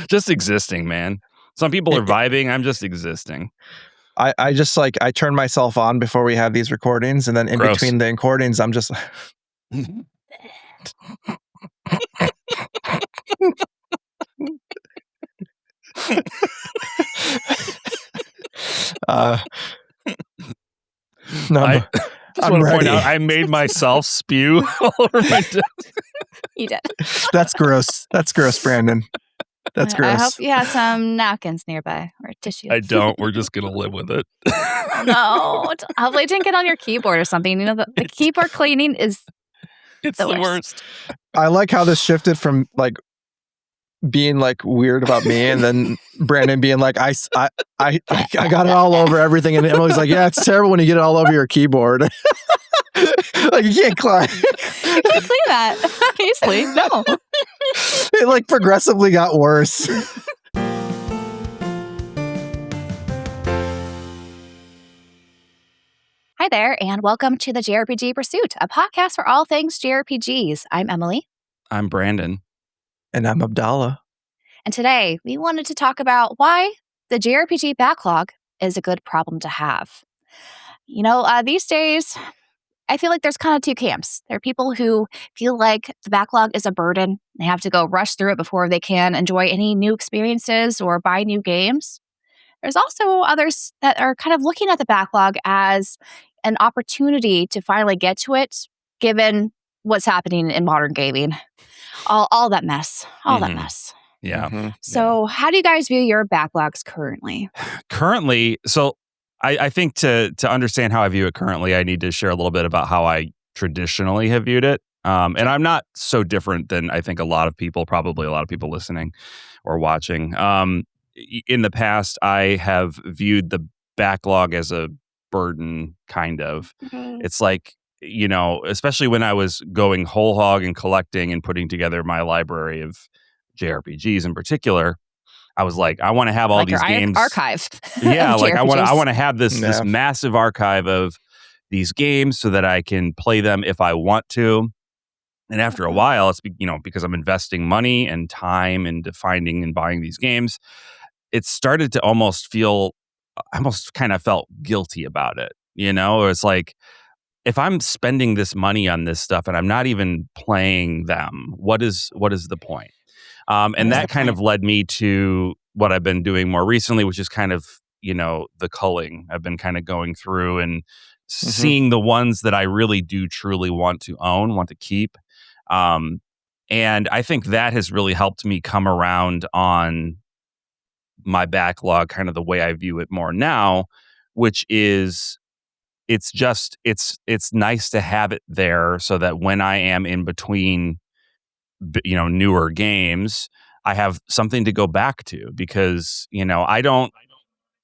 Just existing, man. Some people are vibing. I'm just existing. I just like, I turn myself on before we have these recordings, and then in Gross. between the recordings, I'm just no, I just want to point out I made myself spew all over my desk. You did. That's gross. That's gross, Brandon. That's gross. I hope you have some napkins nearby or tissue. I don't. We're just going to live with it. No. Hopefully it didn't get on your keyboard or something. You know, the keyboard cleaning is it's the worst. I like how this shifted from like being like weird about me, and then Brandon being like, I got it all over everything, and Emily's like, yeah, it's terrible when you get it all over your keyboard. Like you can't clean. You can clean that easily. No. It like progressively got worse. Hi there, and welcome to the JRPG Pursuit, a podcast for all things JRPGs. I'm Emily. I'm Brandon. And I'm Abdallah. And today, we wanted to talk about why the JRPG backlog is a good problem to have. You know, these days, I feel like there's kind of two camps. There are people who feel like the backlog is a burden. They have to go rush through it before they can enjoy any new experiences or buy new games. There's also others that are kind of looking at the backlog as an opportunity to finally get to it, given what's happening in modern gaming. All that mess. That mess. Yeah. Mm-hmm. So how do you guys view your backlogs currently? Currently, so I think to understand how I view it currently, I need to share a little bit about how I traditionally have viewed it. And I'm not so different than I think probably a lot of people listening or watching. In the past, I have viewed the backlog as a burden, kind of. Mm-hmm. It's like, you know, especially when I was going whole hog and collecting and putting together my library of JRPGs in particular, I was like, I want to have all like these games. Archive. Yeah, like I want JRPGs. to have this massive archive of these games so that I can play them if I want to. And after a while, it's because I'm investing money and time into finding and buying these games, it started to almost kind of felt guilty about it. You know, it's like, if I'm spending this money on this stuff and I'm not even playing them, what is the point? And that kind of led me to what I've been doing more recently, which is kind of, the culling. I've been kind of going through and seeing the ones that I really do truly want to own, want to keep. And I think that has really helped me come around on my backlog, kind of the way I view it more now, which is it's nice to have it there so that when I am in between, newer games, I have something to go back to, because, I don't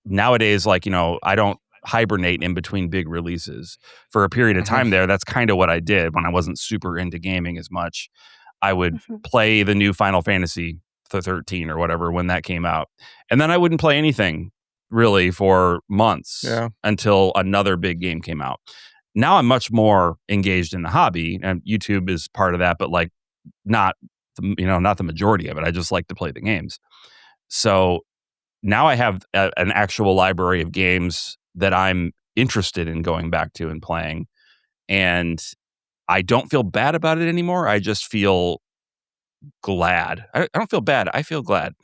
nowadays, I don't hibernate in between big releases for a period of time there. That's kind of what I did when I wasn't super into gaming as much. I would play the new Final Fantasy 13 or whatever when that came out, and then I wouldn't play anything really for months until another big game came out. Now I'm much more engaged in the hobby, and YouTube is part of that, but not the majority of it. I just like to play the games. So now I have an actual library of games that I'm interested in going back to and playing, and I don't feel bad about it anymore. I just feel glad. I don't feel bad. I feel glad.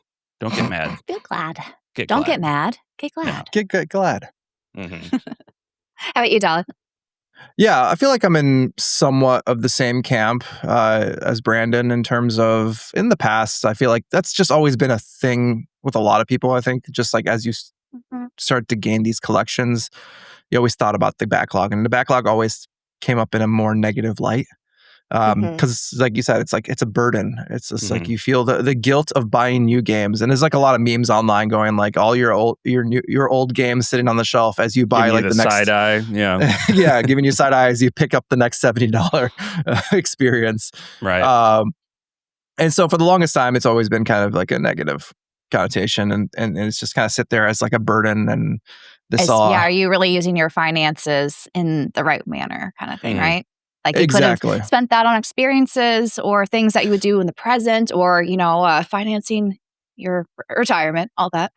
Don't get mad. Feel glad. Don't get mad. Get glad. Get glad. Mm-hmm. How about you, Dalla? Yeah, I feel like I'm in somewhat of the same camp as Brandon in terms of, in the past, I feel like that's just always been a thing with a lot of people. I think just like as you start to gain these collections, you always thought about the backlog, and the backlog always came up in a more negative light. Because like you said, it's a burden. It's just like you feel the guilt of buying new games, and there's like a lot of memes online going like all your old games sitting on the shelf as you buy like the next side eye, yeah, giving you side eye as you pick up the next $70 experience, right? And so for the longest time, it's always been kind of like a negative connotation, and it's just kind of sit there as like a burden, and are you really using your finances in the right manner, kind of thing, right? Like you could have spent that on experiences or things that you would do in the present, or, financing your retirement, all that.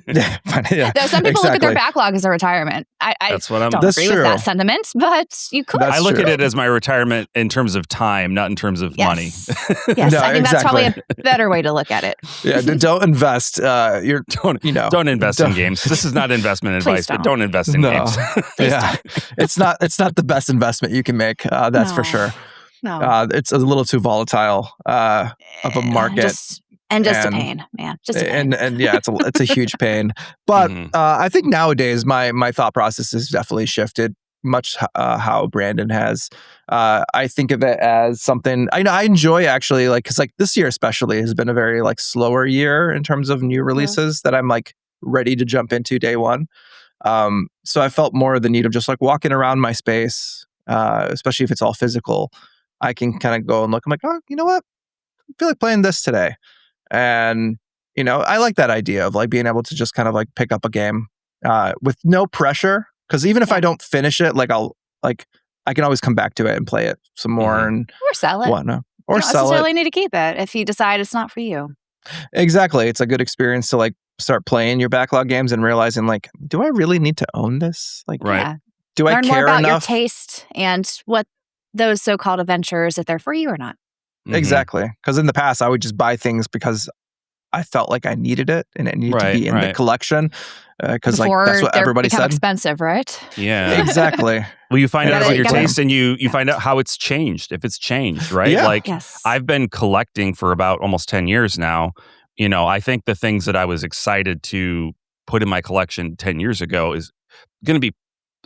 Yeah, Though some people look at their backlog as a retirement. I That's what I'm. don't That's agree with true. that sentiment, but you could. That's I look true. at it as my retirement in terms of time, not in terms of money. Yes, No, I think that's probably exactly. a better way to look at it. Yeah, don't invest. You're Don't invest in games. This is not investment Please advice, but don't invest in games. Yeah, it's not the best investment you can make. That's for sure. No. It's a little too volatile of a market. Just a pain, man. Just a pain. And yeah, it's a huge pain. But Mhm. I think nowadays my thought process has definitely shifted much how Brandon has. I think of it as something I enjoy actually, like, because like this year especially has been a very like slower year in terms of new releases that I'm like ready to jump into day one. So I felt more of the need of just like walking around my space, especially if it's all physical. I can kind of go and look. I'm like, oh, you know what? I feel like playing this today. And, I like that idea of like being able to just kind of like pick up a game with no pressure. Because even if I don't finish it, like I can always come back to it and play it some more and or sell it. whatnot. Or you don't sell necessarily it. need to keep it if you decide it's not for you. Exactly. It's a good experience to like start playing your backlog games and realizing like, do I really need to own this? Like, Right. Yeah. do Learn I care more about your enough? taste and what those so-called adventures, if they're for you or not. Mhm. Exactly. Because in the past, I would just buy things because I felt like I needed it and it needed to be in the collection. Because like that's what everybody become said. expensive, right? Yeah. Exactly. Well, you find You out gotta- about your you gotta- taste and you find out how it's changed, if it's changed, right? Yeah. Like Yes. I've been collecting for about almost 10 years now. I think the things that I was excited to put in my collection 10 years ago is going to be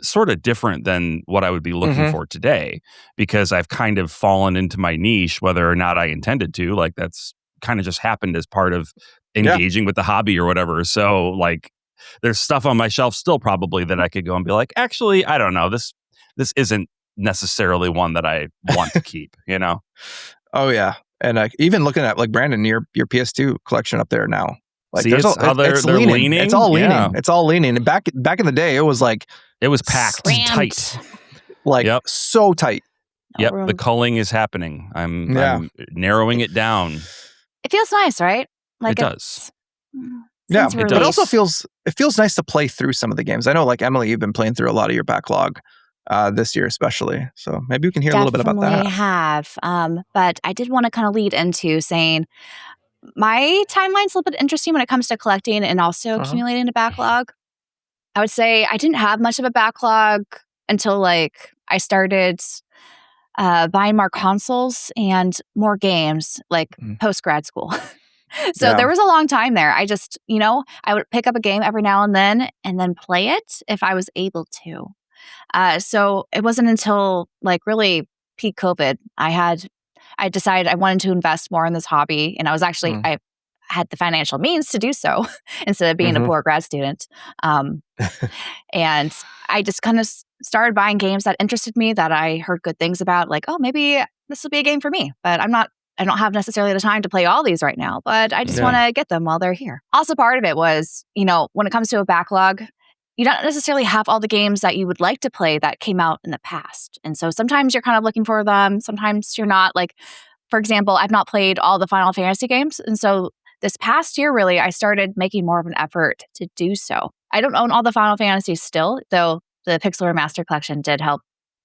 sort of different than what I would be looking for today, because I've kind of fallen into my niche, whether or not I intended to. Like that's kind of just happened as part of engaging with the hobby or whatever. So like there's stuff on my shelf still probably that I could go and be like, actually, I don't know. This isn't necessarily one that I want to keep, Oh yeah. And even looking at like Brandon, your PS2 collection up there now. Like See, there's it's how they're leaning. It's all leaning. Yeah. It's all leaning. And back in the day, it was like It was packed Cramped. tight. like Yep. so tight. No Yep, room. the culling is happening. I'm narrowing it down. It feels nice, right? Like It does. Yeah, sense of but it also relief. feels nice to play through some of the games. I know, like Emily, you've been playing through a lot of your backlog this year, especially. So maybe we can hear a little bit about Definitely that. have. But I did want to kind of lead into saying my timeline's a little bit interesting when it comes to collecting and also accumulating a backlog. I would say I didn't have much of a backlog until like I started buying more consoles and more games, like post grad school. So there was a long time there. I just, I would pick up a game every now and then play it if I was able to. So it wasn't until like really peak COVID, I decided I wanted to invest more in this hobby. And I was actually, I had the financial means to do so instead of being a poor grad student. And I just kind of started buying games that interested me, that I heard good things about, like, oh, maybe this will be a game for me, but I don't have necessarily the time to play all these right now, but I just want to get them while they're here. Also, part of it was, when it comes to a backlog, you don't necessarily have all the games that you would like to play that came out in the past. And so sometimes you're kind of looking for them. Sometimes you're not. Like, for example, I've not played all the Final Fantasy games. And so this past year, really, I started making more of an effort to do so. I don't own all the Final Fantasies still, though the Pixel Remaster Collection did help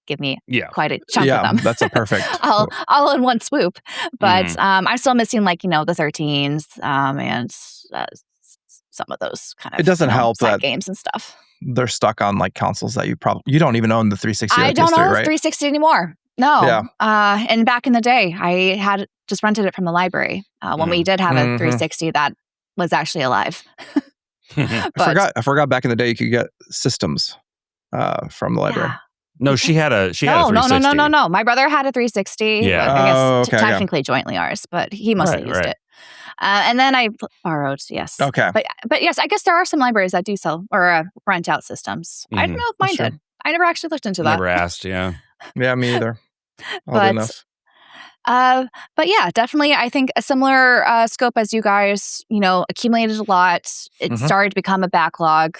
give me quite a chunk of them. That's a perfect. all in one swoop. But I'm still missing the 13s and some of those kind of It doesn't help side that games and stuff. They're stuck on like consoles that you don't even own the 360. I don't own right? 360 anymore. No. Yeah. And back in the day, I had just rented it from the library. When we did have a 360 that was actually alive. I forgot back in the day you could get systems from the library. Yeah. No, she had a 360. No. My brother had a 360. Yeah. I guess technically jointly ours, but he mostly used it. And then I borrowed, yes. Okay. But yes, I guess there are some libraries that do sell or rent out systems. I don't know if mine did. I never actually looked into that. Never asked, yeah. Yeah, me either. But yeah, definitely. I think a similar scope as you guys, accumulated a lot. It started to become a backlog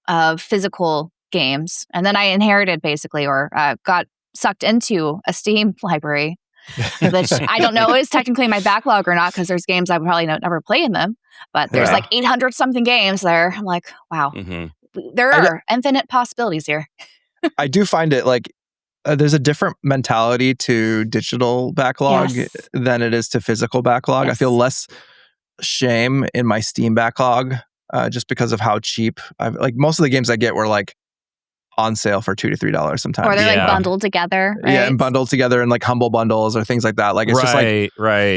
of physical games. And then I inherited basically, or got sucked into a Steam library, which I don't know is technically my backlog or not, because there's games I would probably never play in them. But there's like 800 something games there. I'm like, wow, there are infinite possibilities here. I do find it like there's a different mentality to digital backlog than it is to physical backlog. I feel less shame in my Steam backlog just because of how cheap like most of the games I get were like on sale for $2 to $3 sometimes. Or they're like bundled together, right? Yeah, and bundled together in like humble bundles or things like that. Like it's just like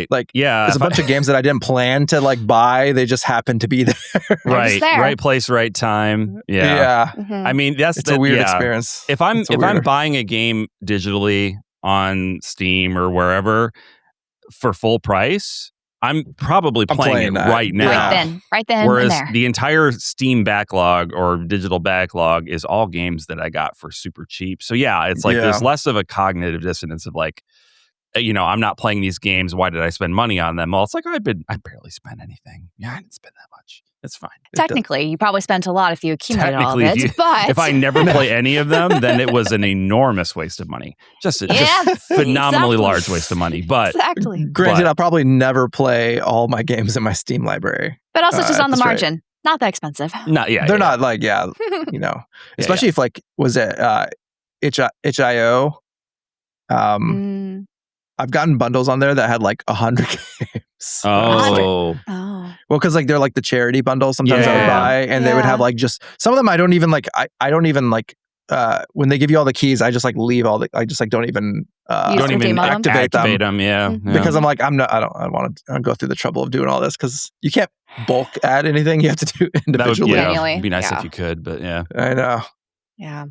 like there's a bunch of games that I didn't plan to like buy. They just happen to be there. Right place, right time. Yeah. I mean, it's a weird experience. If I'm buying a game digitally on Steam or wherever for full price, I'm probably playing it right now. Right then. Whereas and there. the entire Steam backlog or digital backlog is all games that I got for super cheap. So it's like there's less of a cognitive dissonance of like, I'm not playing these games. Why did I spend money on them? Well, it's like I barely spent anything. Yeah, I didn't spend that much. It's fine. Technically, you probably spent a lot if you accumulated all of it. But if I never play any of them, then it was an enormous waste of money. Just phenomenally large waste of money. But granted, I'll probably never play all my games in my Steam library. But also just on the margin. Not that expensive. They're not like, especially if like, was it itch.io? I've gotten bundles on there that had like 100 games. Oh. Well, because like they're like the charity bundles sometimes I would buy, and they would have like just some of them. I don't even like. I don't even like when they give you all the keys. I just like leave all the. I just like don't even activate them. Because I'm like I don't want to go through the trouble of doing all this because you can't bulk add anything. You have to do individually. It'd be nice if you could, but I know. Yeah,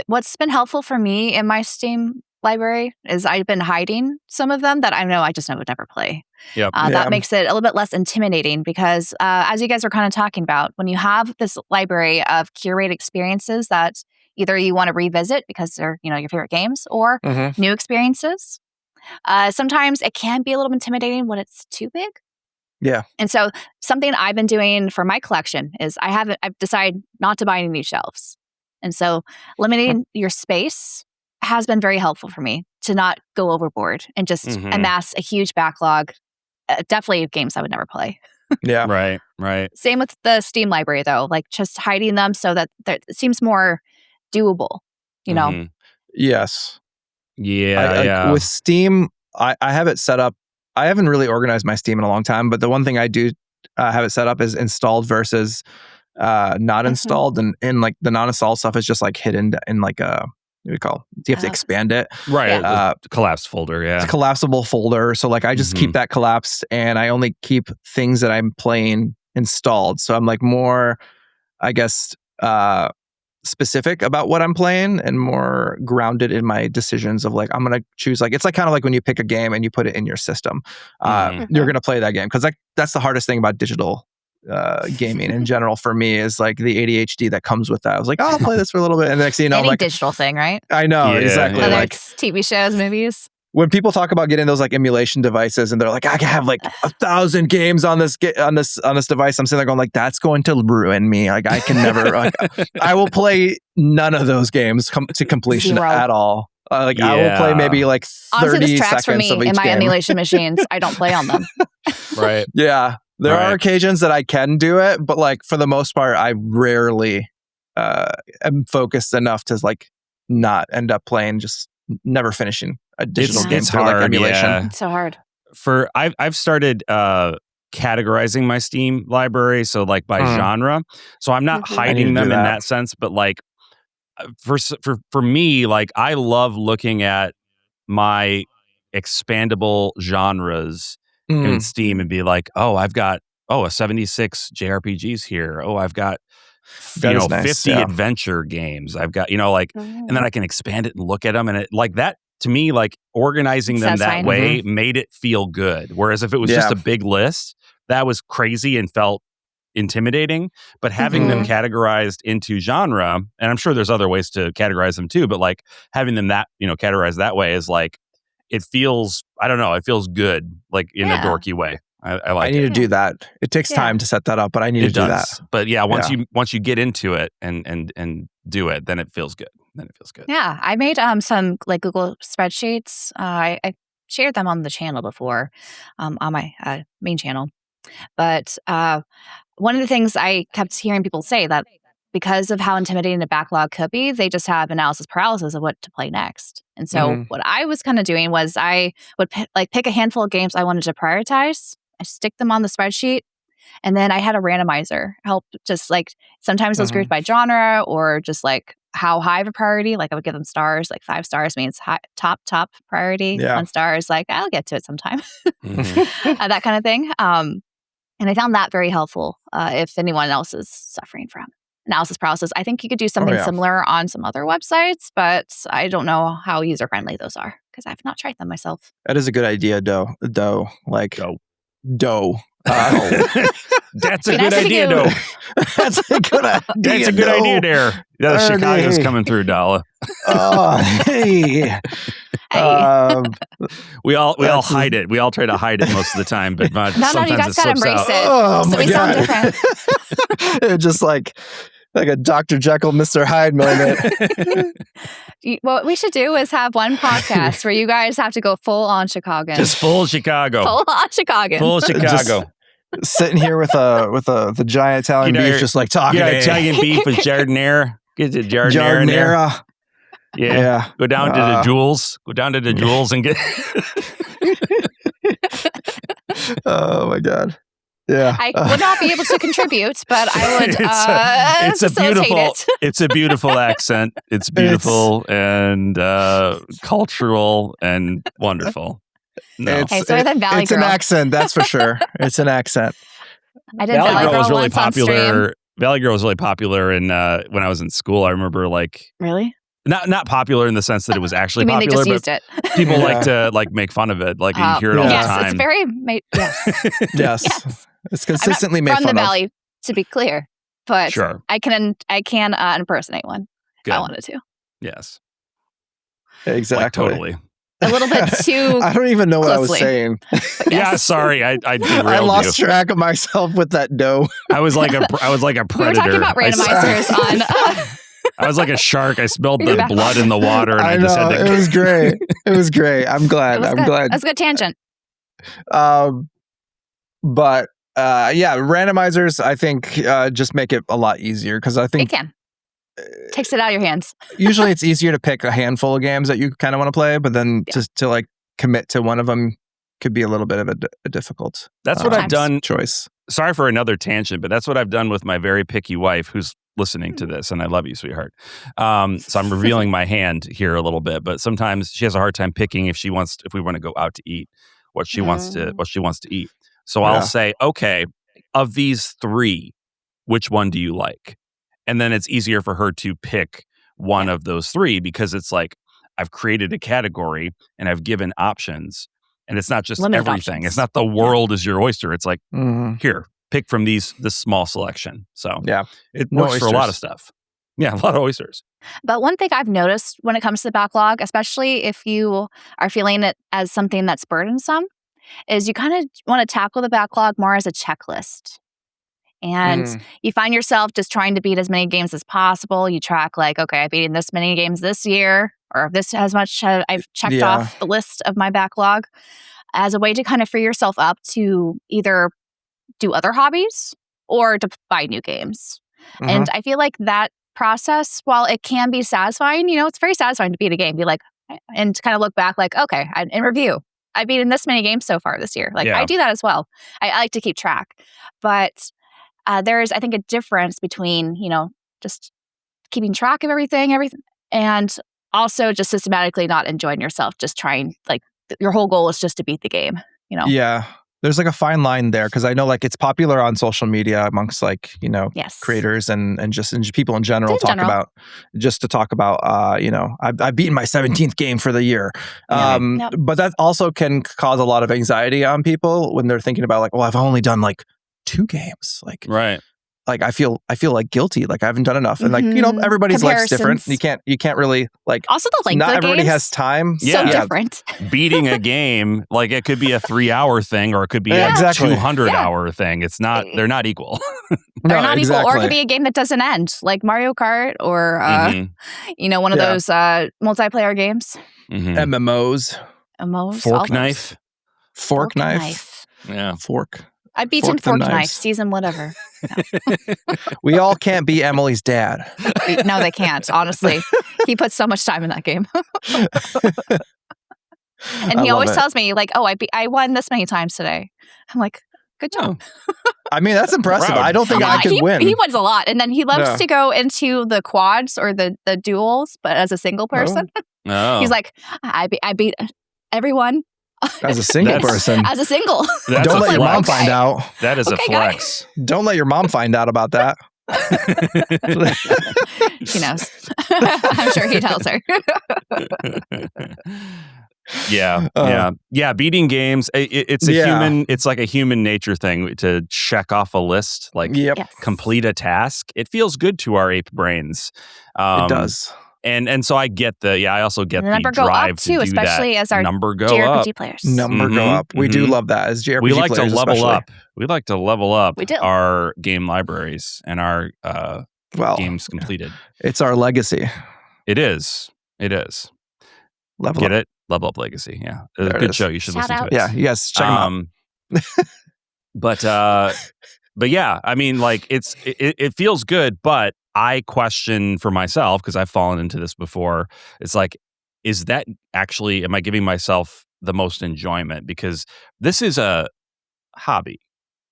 what's been helpful for me in my Steam library is I've been hiding some of them that I know would never play. That makes it a little bit less intimidating because as you guys are kind of talking about, when you have this library of curated experiences that either you want to revisit because they're your favorite games or new experiences, sometimes it can be a little intimidating when it's too big. Yeah. And so something I've been doing for my collection is I've decided not to buy any new shelves. And so limiting your space has been very helpful for me to not go overboard and just amass a huge backlog. Definitely games I would never play. Yeah. Right. Same with the Steam library, though. Like just hiding them so that it seems more doable, Yes. Yeah. With Steam, I have it set up. I haven't really organized my Steam in a long time, but the one thing I do have it set up is installed versus not installed. And like the non-installed stuff is just like hidden in like a... What do you call it? Do you have to expand it? Right. Collapsed folder, It's a collapsible folder. So like I just keep that collapsed and I only keep things that I'm playing installed. So I'm like more, I guess, specific about what I'm playing and more grounded in my decisions of like, I'm going to choose like, it's like kind of like when you pick a game and you put it in your system. You're going to play that game. Because that's the hardest thing about digital gaming in general for me is like the ADHD that comes with that. I was like, I'll play this for a little bit, and the next thing you know, any like digital thing, right? I know exactly. Whether like it's TV shows, movies. When people talk about getting those like emulation devices, and they're like, I can have like 1,000 games on this device. I'm sitting there going like, that's going to ruin me. Like I can never. Like, I will play none of those games to completion at all. I will play maybe like 30 Honestly, this tracks seconds for me of each in my game. emulation machines. I don't play on them. Right. Yeah. There are occasions that I can do it, but like for the most part, I rarely am focused enough to like not end up playing, just never finishing a digital game through like emulation. Yeah. It's so hard. I've started categorizing my Steam library, so like by genre. So I'm not hiding them in that sense, but like for me, like I love looking at my expandable genres in Steam and be like, oh, I've got a 76 JRPGs here. Oh, I've got 50 adventure games. I've got and then I can expand it and look at them, and it like that to me, like organizing them that way made it feel good. Whereas if it was just a big list, that was crazy and felt intimidating. But having them categorized into genre, and I'm sure there's other ways to categorize them too, but like having them that categorized that way is like, it feels, I don't know, it feels good, like in a dorky way. I need to do that. It takes time to set that up, but I need to do that. But once you get into it and do it, then it feels good. Yeah, I made some like Google spreadsheets. I shared them on the channel before, on my main channel. But one of the things I kept hearing people say that because of how intimidating the backlog could be, they just have analysis paralysis of what to play next. And so what I was kind of doing was I would pick a handful of games I wanted to prioritize. I stick them on the spreadsheet. And then I had a randomizer help just like sometimes it was grouped by genre or just like how high of a priority. Like I would give them stars, like 5 stars means high, top priority. Yeah. 1 star is like, I'll get to it sometime. That kind of thing. And I found that very helpful if anyone else is suffering from analysis paralysis. I think you could do something similar on some other websites, but I don't know how user-friendly those are because I've not tried them myself. That is a good idea, Doe. Doe. That's a good idea, though. That's a good idea. That's a good idea there. Yeah, Chicago's coming through, Dala. Oh, hey. We all hide it. We all try to hide it most of the time, but sometimes you guys it gotta slips embrace out. it. Oh, So my we sound God. different. It's just like a Dr. Jekyll, Mr. Hyde moment. What we should do is have one podcast where you guys have to go full on Chicago. Just full Chicago. Full on Chicago. Full Chicago. Sitting here with the giant Italian beef, just like talking. Italian beef with giardiniera. Get the giardiniera in there. Jardinera. Yeah. Go down to the Jewels. Go down to the Jewels and get. Oh my God. Yeah. I would not be able to contribute, but I would it's a beautiful it. It's a beautiful accent. It's beautiful and cultural and wonderful. No. Okay, so then Valley it's Girl. an accent, that's for sure. It's an accent. I did Valley Girl was really once on stream. popular. Valley Girl was really popular in when I was in school. I remember Really? Not popular in the sense that it was actually You mean popular, they just but used it? people like to make fun of it. Like you hear it all the time. Yes, it's very yes. Yes. It's consistently made from fun the of. Valley, to be clear, but Sure. I can impersonate one if I wanted to. Yes. Exactly. Like, totally. A little bit too. I don't even know what I was closely. saying. Yeah, sorry, I derailed I lost you. track of myself with that dough. I was like a predator. We were talking about randomizers on. I was like a shark. I smelled the blood in the water, and I just had to. It was great. It was great. I'm glad. I'm glad. That's a good tangent. But randomizers, I think, just make it a lot easier because I think It can. Takes it out of your hands. usually it's easier to pick a handful of games that you kind of want to play, but then to like commit to one of them could be a little bit of a difficult. That's what I've done. Choice. Sorry for another tangent, but that's what I've done with my very picky wife, who's listening to this, and I love you, sweetheart. So I'm revealing my hand here a little bit, but sometimes she has a hard time picking if we want to go out to eat, what she wants to eat. So I'll say, okay, of these 3, which one do you like? And then it's easier for her to pick one of those 3 because it's like I've created a category and I've given options, and it's not just Limited everything. options. It's not the world is your oyster. It's like Mm-hmm. pick from this small selection. So it No works for a lot of oysters. stuff. Yeah, a lot of oysters. But one thing I've noticed when it comes to the backlog, especially if you are feeling it as something that's burdensome, is you kind of want to tackle the backlog more as a checklist. And you find yourself just trying to beat as many games as possible. You track like, okay, I've beaten this many games this year, or this as much I've checked off the list of my backlog as a way to kind of free yourself up to either do other hobbies or to buy new games. And I feel like that process, while it can be satisfying, it's very satisfying to beat a game, be like, and to kind of look back like, okay, in review, I've beaten this many games so far this year. Like I do that as well. I like to keep track, but there's, I think, a difference between, just keeping track of everything, and also just systematically not enjoying yourself, just trying, like, your whole goal is just to beat the game, Yeah. There's like a fine line there because I know like it's popular on social media amongst like, creators and just people in general to talk about, I've beaten my 17th game for the year. But that also can cause a lot of anxiety on people when they're thinking about like, well, I've only done like 2 games. Like, right. Like I feel like guilty. Like I haven't done enough. And like, everybody's life's different. You can't really like, also the length not of the everybody games, has time. so different. Beating a game, like it could be a 3-hour thing or it could be a 200-hour thing. It's not, they're not equal. They're not equal. Or it could be a game that doesn't end, like Mario Kart or, one of those multiplayer games. MMOs. Fork knife. Fork knife. Yeah. Fork. I beat him Forks and fork knife, knives. season whatever. We all can't be Emily's dad. No, they can't, honestly. He puts so much time in that game. And I he love always it. tells me, like, oh, I won this many times today. I'm like, good job. I mean, that's impressive. Proud. I don't think I could win. He wins a lot. And then he loves Yeah. to go into the quads or the duels, but as a single person. Oh. He's like, I beat everyone. As a single person. As a single. That's Don't a let your mom flex. find out. That is Okay, a flex. Don't let your mom find out about that. She knows. I'm sure he tells her. Yeah. Beating games. It's a human. It's like a human nature thing to check off a list, like Yep. Yes. complete a task. It feels good to our ape brains. It does. And so I get I also get The number the go drive up to too, do especially that. as our Number go JRPG up. players. Number go Mhm, up. We do love that as JRPG We like to players level especially. up. We like to level up We do. our game libraries and our games completed. It's our legacy. It is. Level Get up. it? Level Up Legacy. Yeah. It's There a it good is. show. You should Shout listen out. to it. Yeah, you guys check them out. But yeah, I mean, like it feels good, but I question for myself because I've fallen into this before. It's like, is that actually? Am I giving myself the most enjoyment? Because this is a hobby,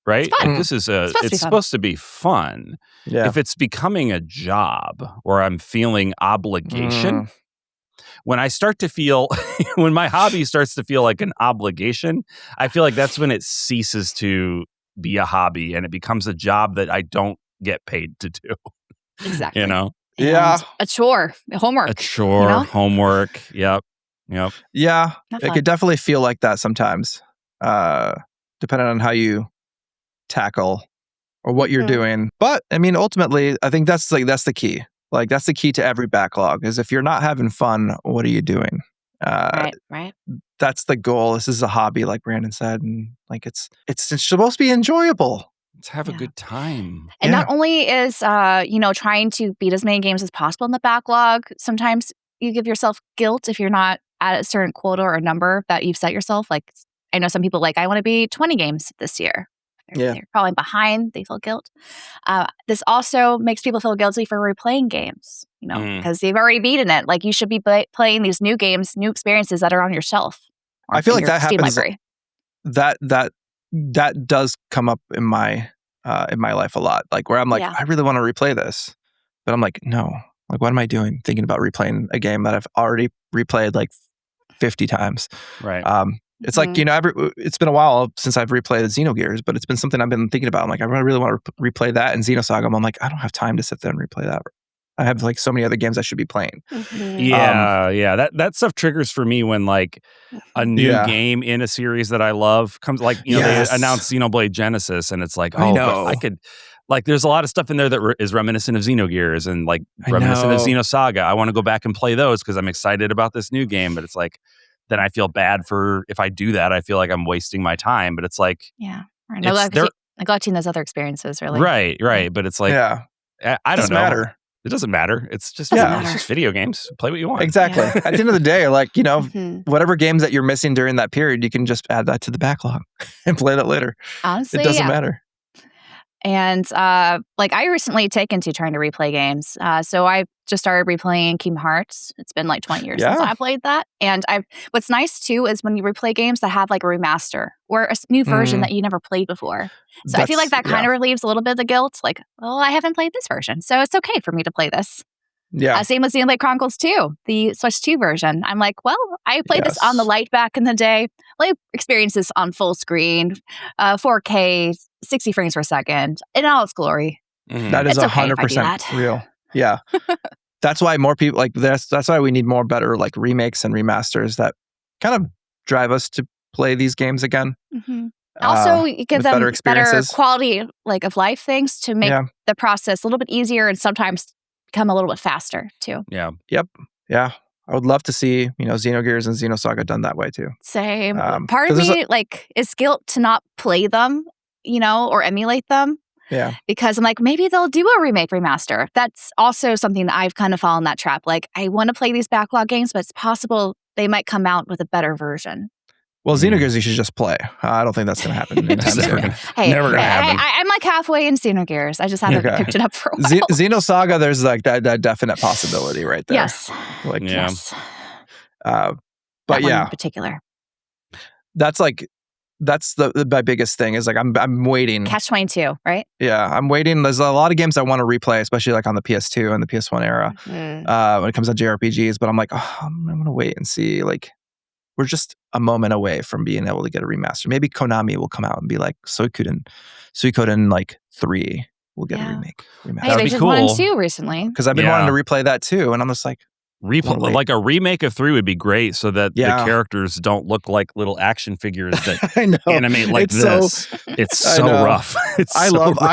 right? It's fun. Like, this is It's supposed to be fun. Yeah. If it's becoming a job or I'm feeling obligation. When I start to feel, when my hobby starts to feel like an obligation, I feel like that's when it ceases to be a hobby and it becomes a job that I don't get paid to do. Exactly. You know? Yeah. And a chore, homework. A chore, you know? homework. Yep. Yeah. Not It fun. could definitely feel like that sometimes, depending on how you tackle or what you're doing. But I mean, ultimately, I think that's the key. Like that's the key to every backlog is if you're not having fun, what are you doing? Right. That's the goal. This is a hobby, like Brandon said, and like it's supposed to be enjoyable. Let's have a good time. And not only is trying to beat as many games as possible in the backlog, sometimes you give yourself guilt if you're not at a certain quota or number that you've set yourself. Like I know some people I want to be 20 games this year. They're falling behind. They feel guilt. This also makes people feel guilty for replaying games, because they've already beaten it. Like you should be playing these new games, new experiences that are on your shelf. I feel like that Steam happens. library. That does come up in my life a lot. Like where I'm like, I really want to replay this, but I'm like, no. Like, what am I doing? Thinking about replaying a game that I've already replayed like 50 times. Right. It's like, it's been a while since I've replayed Xenogears, but it's been something I've been thinking about. I'm like, I really want to replay that and Xenosaga. I'm like, I don't have time to sit there and replay that. I have like so many other games I should be playing. Yeah. That stuff triggers for me when like a new game in a series that I love comes. Like they announced Xenoblade Genesis, and it's like, but I could. Like, there's a lot of stuff in there that is reminiscent of Xenogears and like reminiscent of Xenosaga. I want to go back and play those because I'm excited about this new game. But it's like, then I feel bad if I do that. I feel like I'm wasting my time. But it's like, neglecting those other experiences, really. Right. But it's like, I don't know. Matter. It doesn't matter. It's just it's just video games. Play what you want. Exactly. At the end of the day, like whatever games that you're missing during that period, you can just add that to the backlog and play that later. Honestly, it doesn't matter. And I recently taken to trying to replay games. So I just started replaying Kingdom Hearts. It's been like 20 years since I played that. And what's nice too is when you replay games that have like a remaster or a new version that you never played before. So I feel like that kind of relieves a little bit of the guilt. Like, well, I haven't played this version, so it's okay for me to play this. Yeah. Same with Xenoblade Chronicles 2, the Switch 2 version. I'm like, well, I played this on the light back in the day. Like experiences on full screen, 4K, 60 frames per second, in all its glory. That is 100% real. Yeah. That's why more people like this. That's why we need more better like remakes and remasters that kind of drive us to play these games again. Also, you give them better quality of life things to make the process a little bit easier and sometimes become a little bit faster too. Yeah. Yep. Yeah. I would love to see, Xenogears and Xenosaga done that way too. Same. Part of me is guilt to not play them, or emulate them. Yeah. Because I'm like, maybe they'll do a remake remaster. That's also something that I've kind of fallen in that trap. Like, I want to play these backlog games, but it's possible they might come out with a better version. Well, Xenogears you should just play. I don't think that's going to happen anytime soon. Never gonna happen. I'm like halfway in Xenogears. I just haven't picked it up for a while. Xenosaga, there's like that definite possibility right there. Yes. Like, Yes. But That one yeah, in particular. that's my biggest thing is like I'm waiting. Catch-22, right? Yeah, I'm waiting. There's a lot of games I want to replay, especially like on the PS2 and the PS1 era when it comes to JRPGs. But I'm like, I'm gonna wait and see. Like, we're just a moment away from being able to get a remaster. Maybe Konami will come out and be like, Suikoden like 3 will get a remake. Remaster. Hey, they did 1 and 2 recently. Because I've been wanting to replay that too, and I'm just like, like a remake of 3 would be great, so that the characters don't look like little action figures that animate like this. It's so rough. I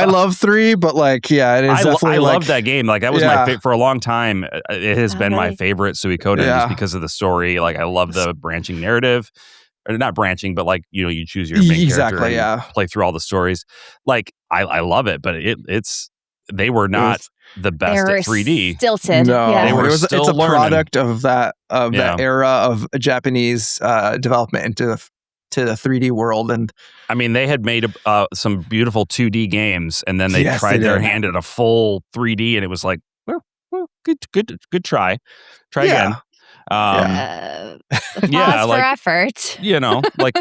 love 3, but like, it is definitely. I love that game. Like that was my favorite for a long time. It has been my favorite Suikoden just because of the story. Like I love the branching narrative, or not branching, but like you choose your main character and play through all the stories. Like I love it, but it's they were not. The best at 3D. Stilted. No, it's a product of that era of Japanese development into the 3D world. And I mean, they had made some beautiful 2D games, and then they tried their hand at a full 3D, and it was like, well, good try. Try again. Pause for effort. Like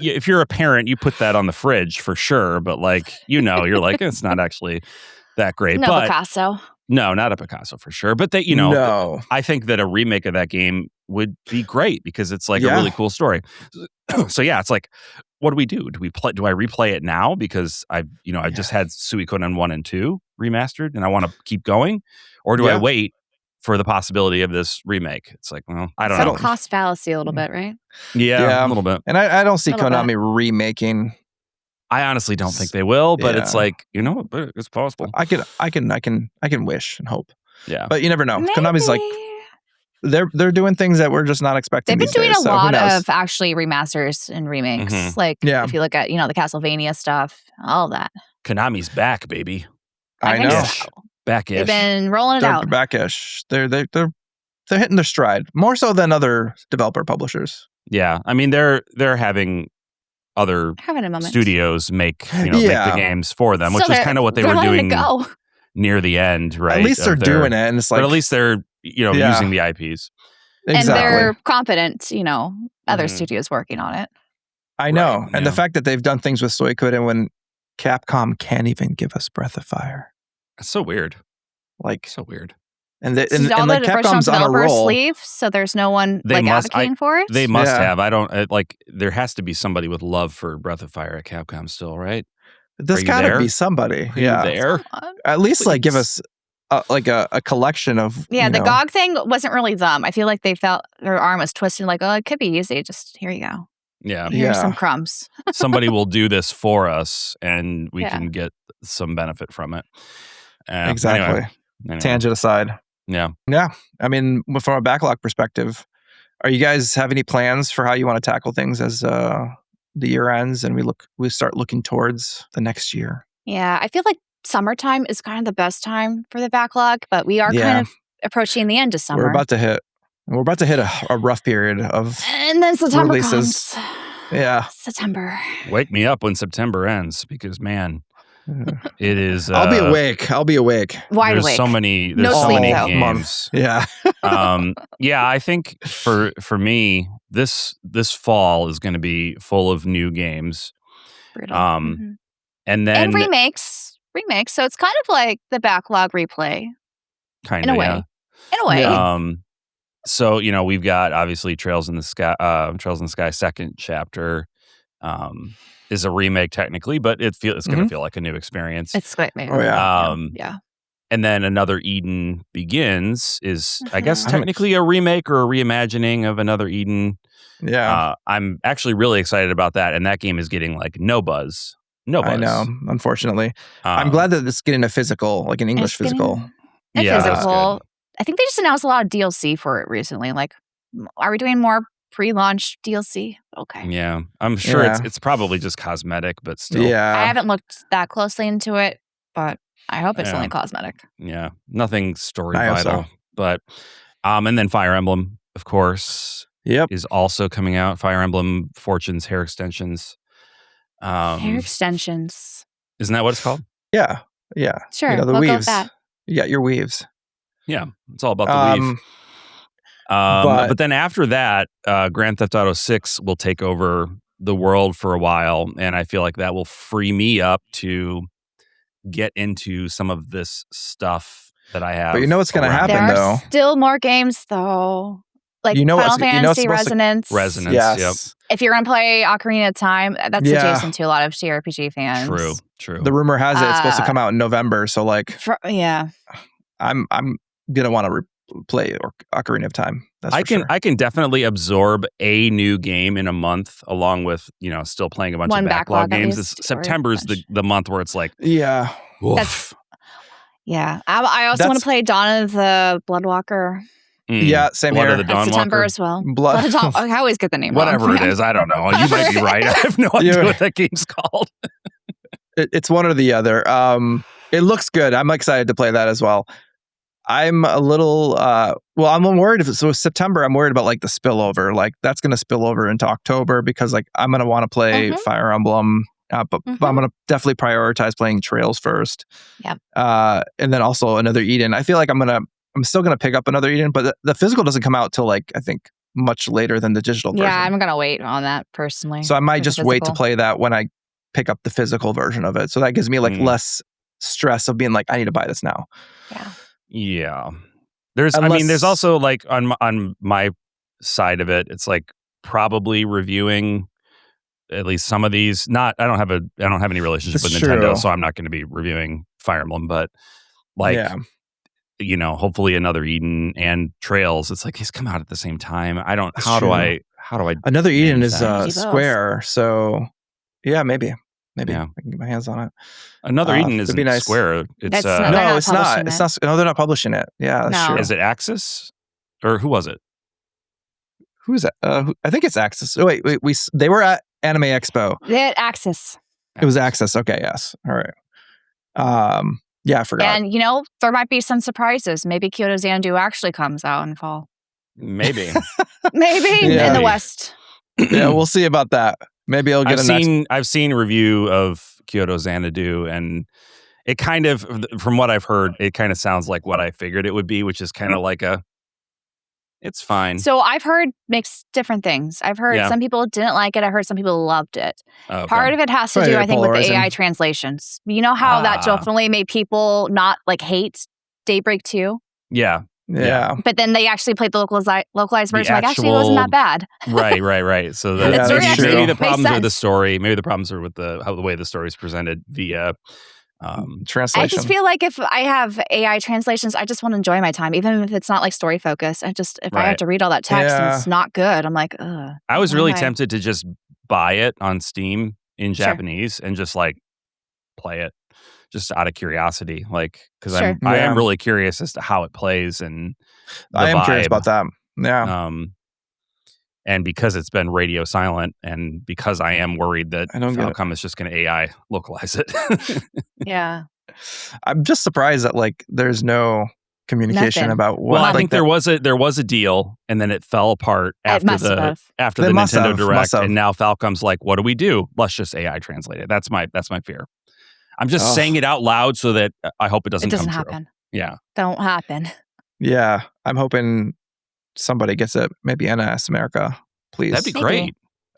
if you're a parent, you put that on the fridge for sure, but like you're like it's not actually that great. No Picasso. No, not a Picasso for sure. But they, I think that a remake of that game would be great because it's like a really cool story. So it's like, what do we do? Do I replay it now because I've just had Suikoden 1 and 2 remastered and I want to keep going, or do I wait for the possibility of this remake? It's like, well, I don't know. Cost fallacy a little bit, right? Yeah, a little bit. And I don't see Konami remaking. I honestly don't think they will, but it's like, but it's possible. I can wish and hope. Yeah. But you never know. Maybe. Konami's like they're doing things that we're just not expecting. They've been doing a lot of actually remasters and remakes. Mm-hmm. Like if you look at, the Castlevania stuff, all that. Konami's back, baby. I know. Back-ish. They've been rolling it out. Back-ish. They're hitting their stride. More so than other developer publishers. Yeah. I mean, they're having other studios make make the games for them, which is kind of what they were doing near the end, right? At least they're doing it, and it's like, but at least they're using the IPs, and they're competent. Other studios working on it. I know, and the fact that they've done things with Suikoden when Capcom can't even give us Breath of Fire. That's so weird. Like so weird. And like Capcom's on a roll. Sleeve, so there's no one advocating for it. They must have. I don't there has to be somebody with love for Breath of Fire at Capcom still, right? There's got to be somebody. Are you there? At least like give us a collection of. Yeah, the GOG thing wasn't really them. I feel like they felt their arm was twisted. Like, it could be easy. Just here you go. Yeah, here's some crumbs. Somebody will do this for us, and we can get some benefit from it. Exactly. Anyway. Tangent aside. Yeah. I mean, from a backlog perspective, are you guys have any plans for how you want to tackle things as the year ends and we start looking towards the next year? Yeah, I feel like summertime is kind of the best time for the backlog, but we are kind of approaching the end of summer. We're about to hit a rough period of and then September releases. Comes. Yeah, September. Wake me up when September ends because man. It is. I'll be awake. Wide there's awake. So many. There's no so sleep, many though. games. Yeah. I think for me, this fall is going to be full of new games. Brutal. And then and remakes. So it's kind of like the backlog replay. Kind of in a way. Yeah. In a way. Yeah. So we've got obviously Trails in the Sky second chapter. Is a remake technically, but it's going to feel like a new experience. It's great, man. Oh yeah. Yeah. And then Another Eden Begins is, I guess, technically a remake or a reimagining of Another Eden. Yeah. I'm actually really excited about that, and that game is getting like no buzz. I know, unfortunately. I'm glad that it's getting a physical, like an English physical. Physical. I think they just announced a lot of DLC for it recently. Like, are we doing more pre-launch DLC? Okay. Yeah, I'm sure it's probably just cosmetic, but still. Yeah. I haven't looked that closely into it, but I hope it's only cosmetic. Yeah, nothing story I vital. so. But and then Fire Emblem, of course. Yep. is also coming out. Fire Emblem Fortune's Hair Extensions. Hair extensions. Isn't that what it's called? Yeah. Yeah. Sure, The we'll go with weaves. that. You got your weaves. Yeah, it's all about the weave. But then after that, Grand Theft Auto 6 will take over the world for a while, and I feel like that will free me up to get into some of this stuff that I have. But you know what's going to around. happen, There though. are still more games, though. Like You know Final what's- you know what's Fantasy supposed to- Resonance. Resonance, Yes. yep. If you're going to play Ocarina of Time, that's Yeah. adjacent to a lot of JRPG fans. True. The rumor has it it's supposed to come out in November. So like, Yeah. I'm gonna want to play Ocarina of Time. That's for sure. I can definitely absorb a new game in a month, along with still playing a bunch One of backlog backlog at games. least, or September's bunch. the month where it's like, Yeah. woof. Yeah. I also want to play Dawn of the Bloodwalker. Yeah, same Blood here. of the That's September Dawnwalker. as well. Blood of Dawn. I always get the name Whatever wrong. it is, I don't know. You might be right. I have no idea what that game's called. It's one or the other. It looks good. I'm excited to play that as well. I'm a little I'm worried if it's September. I'm worried about like the spillover. Like that's going to spill over into October because like I'm going to want to play Fire Emblem, but I'm going to definitely prioritize playing Trails first. Yep. And then also Another Eden. I feel like I'm still going to pick up Another Eden, but the physical doesn't come out till like I think much later than the digital version. Yeah, I'm going to wait on that personally. So I might just wait to play that when I pick up the physical version of it. So that gives me like less stress of being like, I need to buy this now. Yeah. There's also like on my side of it, it's like probably reviewing at least some of these. I don't have any relationship That's with Nintendo, true. so I'm not going to be reviewing Fire Emblem, but like hopefully Another Eden and Trails, it's like he's come out at the same time. How do I Another Eden manage is that? Square, so yeah, maybe Yeah. I can get my hands on it. Another Eden isn't be nice. Square. It's That's not- No, it's not. publishing It's it. not. No, they're not publishing it. Yeah, that's No. true. is it Axis or who was it? Who's that? I think it's Axis. Oh, wait. They were at Anime Expo. They had Axis. It was Axis. Okay, yes. All right. Yeah, I forgot. And, there might be some surprises. Maybe Kyoto Xanadu actually comes out in fall. Maybe. Maybe Yeah. in the West. Yeah, we'll see about that. Maybe it'll get I've seen a review of Kyoto Xanadu, and it kind of, from what I've heard, it kind of sounds like what I figured it would be, which is kind of like it's fine. So I've heard mixed different things. I've heard some people didn't like it. I heard some people loved it. Okay. Part of it has to Probably do, I think, with the polarizing. AI translations. You know how that definitely made people not like hate Daybreak 2? Yeah. Yeah. But then they actually played the localized version. Like, actually, it actual- wasn't that bad. Right. So Yeah, that's true. maybe the Makes problems are the sense. story. Maybe the problems are with the way the story is presented via Translation. I just feel like if I have AI translations, I just want to enjoy my time, even if it's not like story focused. If I have to read all that text and it's not good, I'm like, ugh. I was really why? tempted to just buy it on Steam in Japanese and just like play it just out of curiosity, like because Sure. I Yeah. am really curious as to how it plays and the I am curious vibe. about that. Yeah. And because it's been radio silent, and because I am worried that I don't get it. Falcom is just going to AI localize it. Yeah. I'm just surprised that like there's no communication Nothing. about what. Well, I like think that- there was a deal, and then it fell apart after must the have. after They the must Nintendo have, Direct, must have. and now Falcom's like, "What do we do? Let's just AI translate it." That's my fear. I'm just Ugh. saying it out loud so that I hope it It doesn't doesn't come happen. true. Yeah, Don't happen. Yeah, I'm hoping somebody gets it. Maybe NS America, please. that'd be Maybe. great.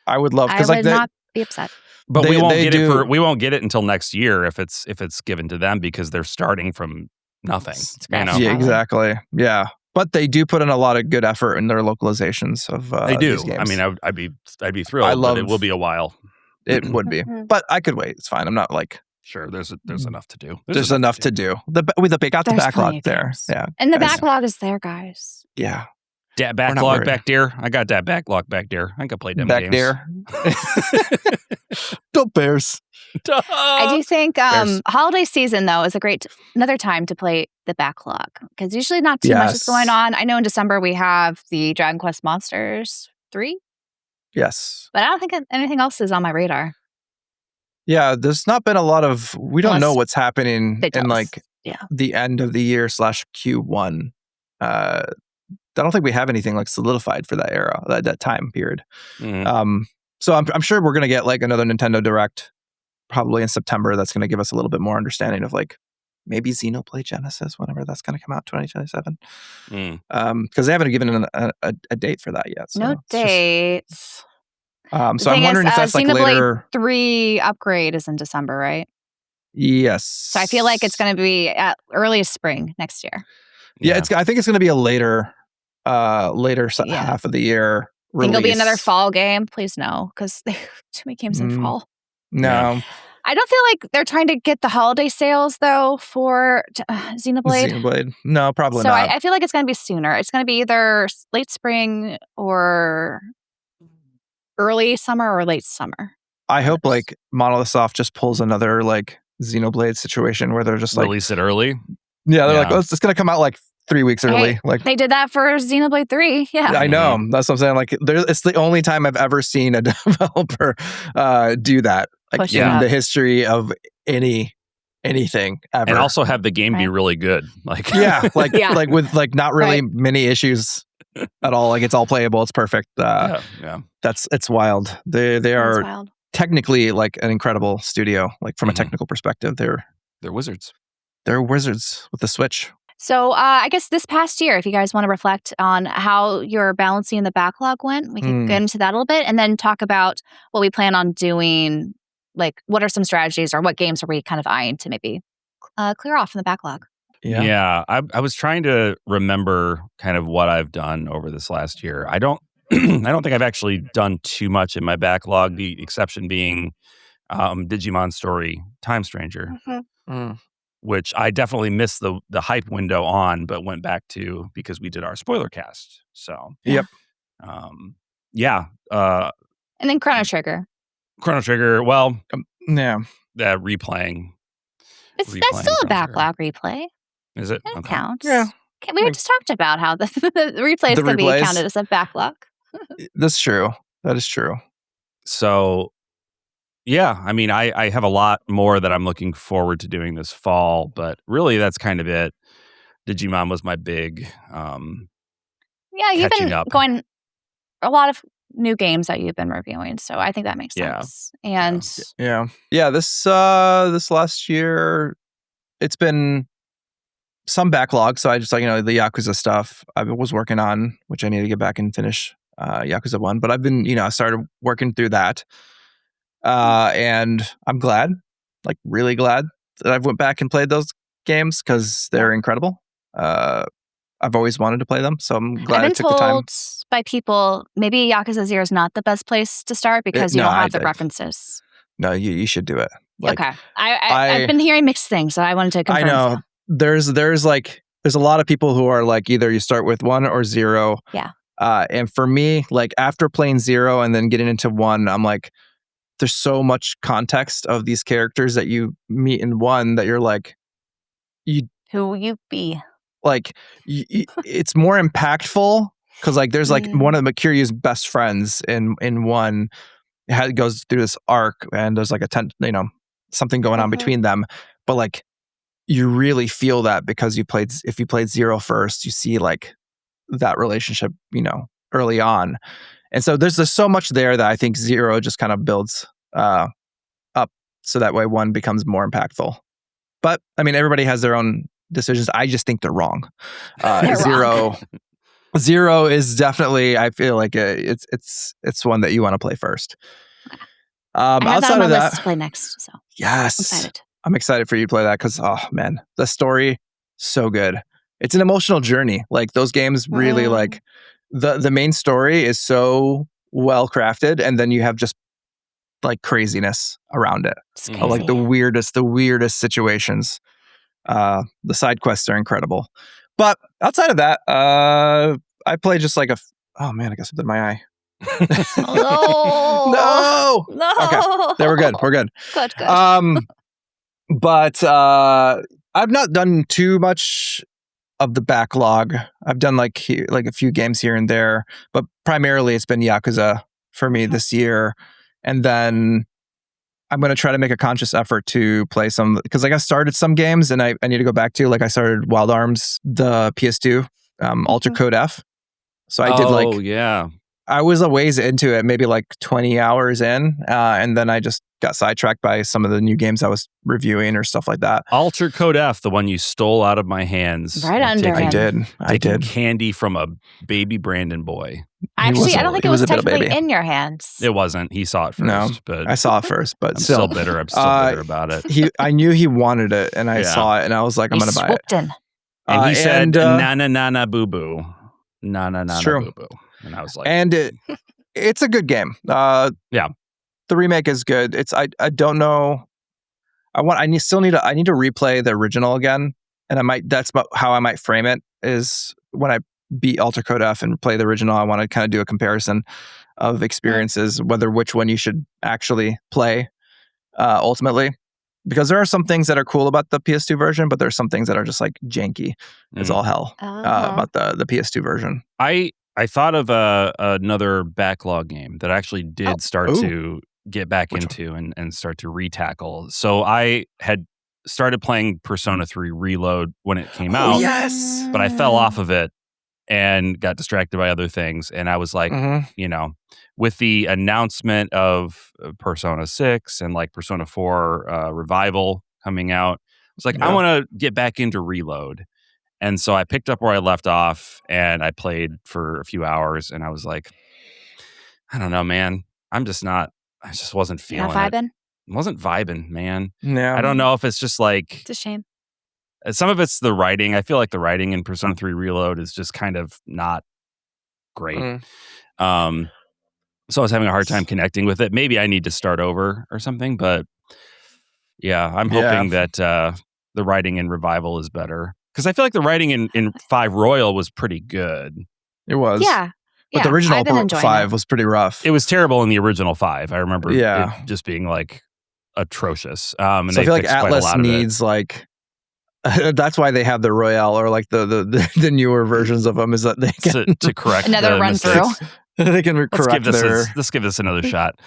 I would love I because would like not be upset. But They- we won't they get it do- we won't get it until next year if it's given to them because they're starting from nothing. Scratch. You know? yeah, Probably. exactly. Yeah, but they do put in a lot of good effort in their localizations of They do. these games. I mean, I'd be thrilled. I but it love- will be a while. it would be, Mhm. but I could wait. It's fine. I'm not like Sure, there's enough to do. there's enough to do. Got the There's plenty backlog of there. games. Yeah, And the guys. backlog is there, guys. Yeah, Dat not backlog worried. back there. I got that backlog back there. I can play them back games. there. Don't bears. I do think Bears. holiday season, though, is another time to play the backlog because usually not too much is Yes. going on. I know in December we have the Dragon Quest Monsters 3, Yes. but I don't think anything else is on my radar. Yeah, there's not been a lot of. We don't know Unless what's happening they tell in us. like Yeah. the end of the year / Q1 don't think we have anything like solidified for that era, that time period. Mhm. So I'm sure we're gonna get like another Nintendo Direct probably in September. That's gonna give us a little bit more understanding of like maybe Xenoblade Genesis, whenever that's gonna come out, 2027. Mm. Because they haven't given a date for that yet. So No it's just, dates. The so I'm thing is, wondering if that's like Xenoblade later. 3 upgrade is in December, right? Yes. So I feel like it's going to be at earliest spring next year. Yeah, I think it's going to be a later Yeah. half of the year Think it'll be release. another fall game? Please no, because they have too many games in fall. No, I don't feel like they're trying to get the holiday sales though for Xenoblade. Xenoblade. No, probably So not. I feel like it's going to be sooner. It's going to be either late spring or early summer or late summer. I hope like Monolith Soft just pulls another like Xenoblade situation where they're just like Release it early. they're like, oh, it's going to come out like 3 weeks early. Hey, Like they did that for Xenoblade 3. Yeah. I know. That's what I'm saying. Like it's the only time I've ever seen a developer do that. Like Push it in up. the history of anything ever. And also have the game be Right. really good. Like yeah, like Yeah. like with like not really Right. many issues at all. Like it's all playable. It's perfect. yeah. It's wild. They That's are wild. technically like an incredible studio. Like from a Mhm. technical perspective, they're Wizards. wizards with the Switch. So I guess this past year, if you guys want to reflect on how your balancing the backlog went, we could get into that a little bit and then talk about what we plan on doing. Like, what are some strategies or what games are we kind of eyeing to maybe clear off from the backlog? Yeah. I was trying to remember kind of what I've done over this last year. I don't I don't think I've actually done too much in my backlog, the exception being Digimon Story Time Stranger, which I definitely missed the hype window on, but went back to because we did our spoiler cast. So Yep. Yeah. And then Chrono Trigger. Chrono Trigger, well, Yeah. replaying. That's Replaying still a Chrono Trigger. backlog replay. Is it? It Okay. counts. Yeah. Okay, we just talked about how the replays The can be replays? counted as a backlog. That's true. That is true. So, yeah, I mean, I have a lot more that I'm looking forward to doing this fall, but really that's kind of it. Digimon was my big Yeah, you've catching been up. going a lot of new games that you've been reviewing, so I think that makes Yeah. sense. And Yeah. This last year, it's been some backlog. So I just like the Yakuza stuff I was working on, which I need to get back and finish Yakuza 1. But I've been I started working through that, and I'm glad, like really glad that I've went back and played those games because they're incredible. I've always wanted to play them, so I'm glad I've I been took the time. told by people maybe Yakuza 0 is not the best place to start because you no, don't have the I- references. No, you should do it. Like, Okay. I've been hearing mixed things, so I wanted to confirm. I know there's a lot of people who are like either you start with 1 or 0. Yeah. And for me, like after playing 0 and then getting into 1, I'm like, there's so much context of these characters that you meet in 1 that you're like, Who will you be? like it's more impactful because like there's like one of Kiryu's best friends in 1 goes through this arc and there's like something going on between them, but like you really feel that because if you played 0 first, you see like that relationship early on, and so there's so much there that I think 0 just kind of builds up so that way 1 becomes more impactful. But I mean, everybody has their own decisions. I just think they're wrong. They're 0 0 is definitely, I feel like it's one that you want to play first. I have that Outside on my of list that, to play next, so yes, I'm excited. I'm excited for you to play that because, oh man, the story, so good. It's an emotional journey. Like those games really like the main story is so well crafted, and then you have just like craziness around it. It's Mhm. crazy. Like the weirdest situations. The side quests are incredible. But outside of that, I play just like oh man, I guess I did my eye. Oh, No. no. Okay, there we're good. We're good. Good. But I've not done too much of the backlog. I've done like a few games here and there, but primarily it's been Yakuza for me this year. And then I'm going to try to make a conscious effort to play some, because like I started some games and I need to go back to, like I started Wild Arms, the PS2, Ultra Code F. So I did like yeah. I was a ways into it, maybe like 20 hours in, and then I just got sidetracked by some of the new games I was reviewing or stuff like that. Alter Code F, the one you stole out of my hands. Right like under him. I did. Candy from a baby Brandon boy. Actually, I don't think it was a bit of technically baby. in your hands. It wasn't. He saw it first. No, but I saw it first, but I'm still bitter. I'm still bitter about it. I knew he wanted it, and I Yeah. saw it, and I was like, I'm going to buy it. swooped in. And he said, na na na na boo boo. Na na na na boo boo. And I was like, and it's a good game. Yeah. The remake is good. I don't know. I need to replay the original again, and that's how I might frame it is when I beat Alter Code F and play the original. I want to kind of do a comparison of experiences, which one you should actually play ultimately, because there are some things that are cool about the PS2 version, but there's some things that are just like janky as all hell about the PS2 version. I thought of another backlog game that I actually did start to get back into and start to retackle. So I had started playing Persona 3 Reload when it came out. Yes. But I fell off of it and got distracted by other things. And I was like, with the announcement of Persona 6 and like Persona 4 Revival coming out, I was like, I want to get back into Reload. And so I picked up where I left off and I played for a few hours and I was like, I don't know, man. I just wasn't feeling it. Vibing? Wasn't vibing, man. Yeah. I don't know if it's just like... It's a shame. Some of it's the writing. I feel like the writing in Persona 3 Reload is just kind of not great. So I was having a hard time connecting with it. Maybe I need to start over or something, but yeah, I'm hoping that the writing in Revival is better. Because I feel like the writing in 5 Royal was pretty good. It was. Yeah. But the original 5 was pretty rough. It was terrible in the original 5. I remember it just being like atrocious. And so I feel like Atlas needs like... that's why they have the Royale or like the newer versions of them, is that they can to correct another run through. They can correct let's give this another shot.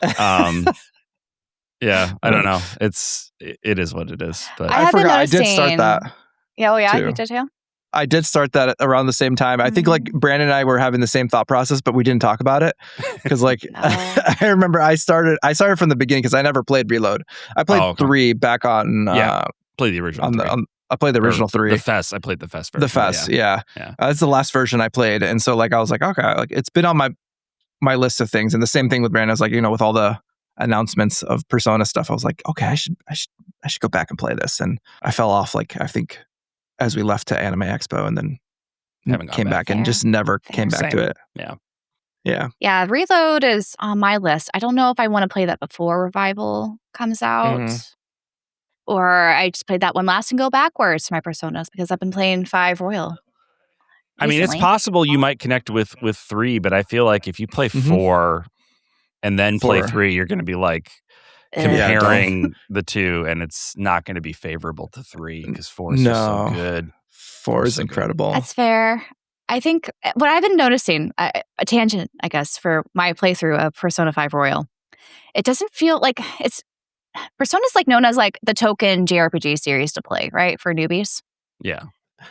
Yeah, I don't know. It is what it is. But I forgot I did start that. Yeah, you did too? I did start that around the same time. I think like Brandon and I were having the same thought process, but we didn't talk about it because like I remember I started from the beginning because I never played Reload. I played 3 back on. Play the original. I played the original 3. The FES. I played the FES version. The FES, yeah. That's the last version I played, and so like I was like, okay, like it's been on my list of things, and the same thing with Brandon. I was like, with all the announcements of Persona stuff, I was like, okay, I should go back and play this, and I fell off like I think as we left to Anime Expo, and then came back and just never came back to it. Yeah. Reload is on my list. I don't know if I want to play that before Revival comes out. Or I just played that one last and go backwards to my Personas because I've been playing 5 Royal recently. I mean, it's possible you might connect with 3, but I feel like if you play 4 and then play 3, you're going to be like comparing the two, and it's not going to be favorable to 3 because 4 is just so good. 4 is incredible. That's fair. I think what I've been noticing, a tangent, I guess, for my playthrough of Persona 5 Royal, it doesn't feel like it's... Persona's like known as like the token JRPG series to play, right? For newbies. Yeah.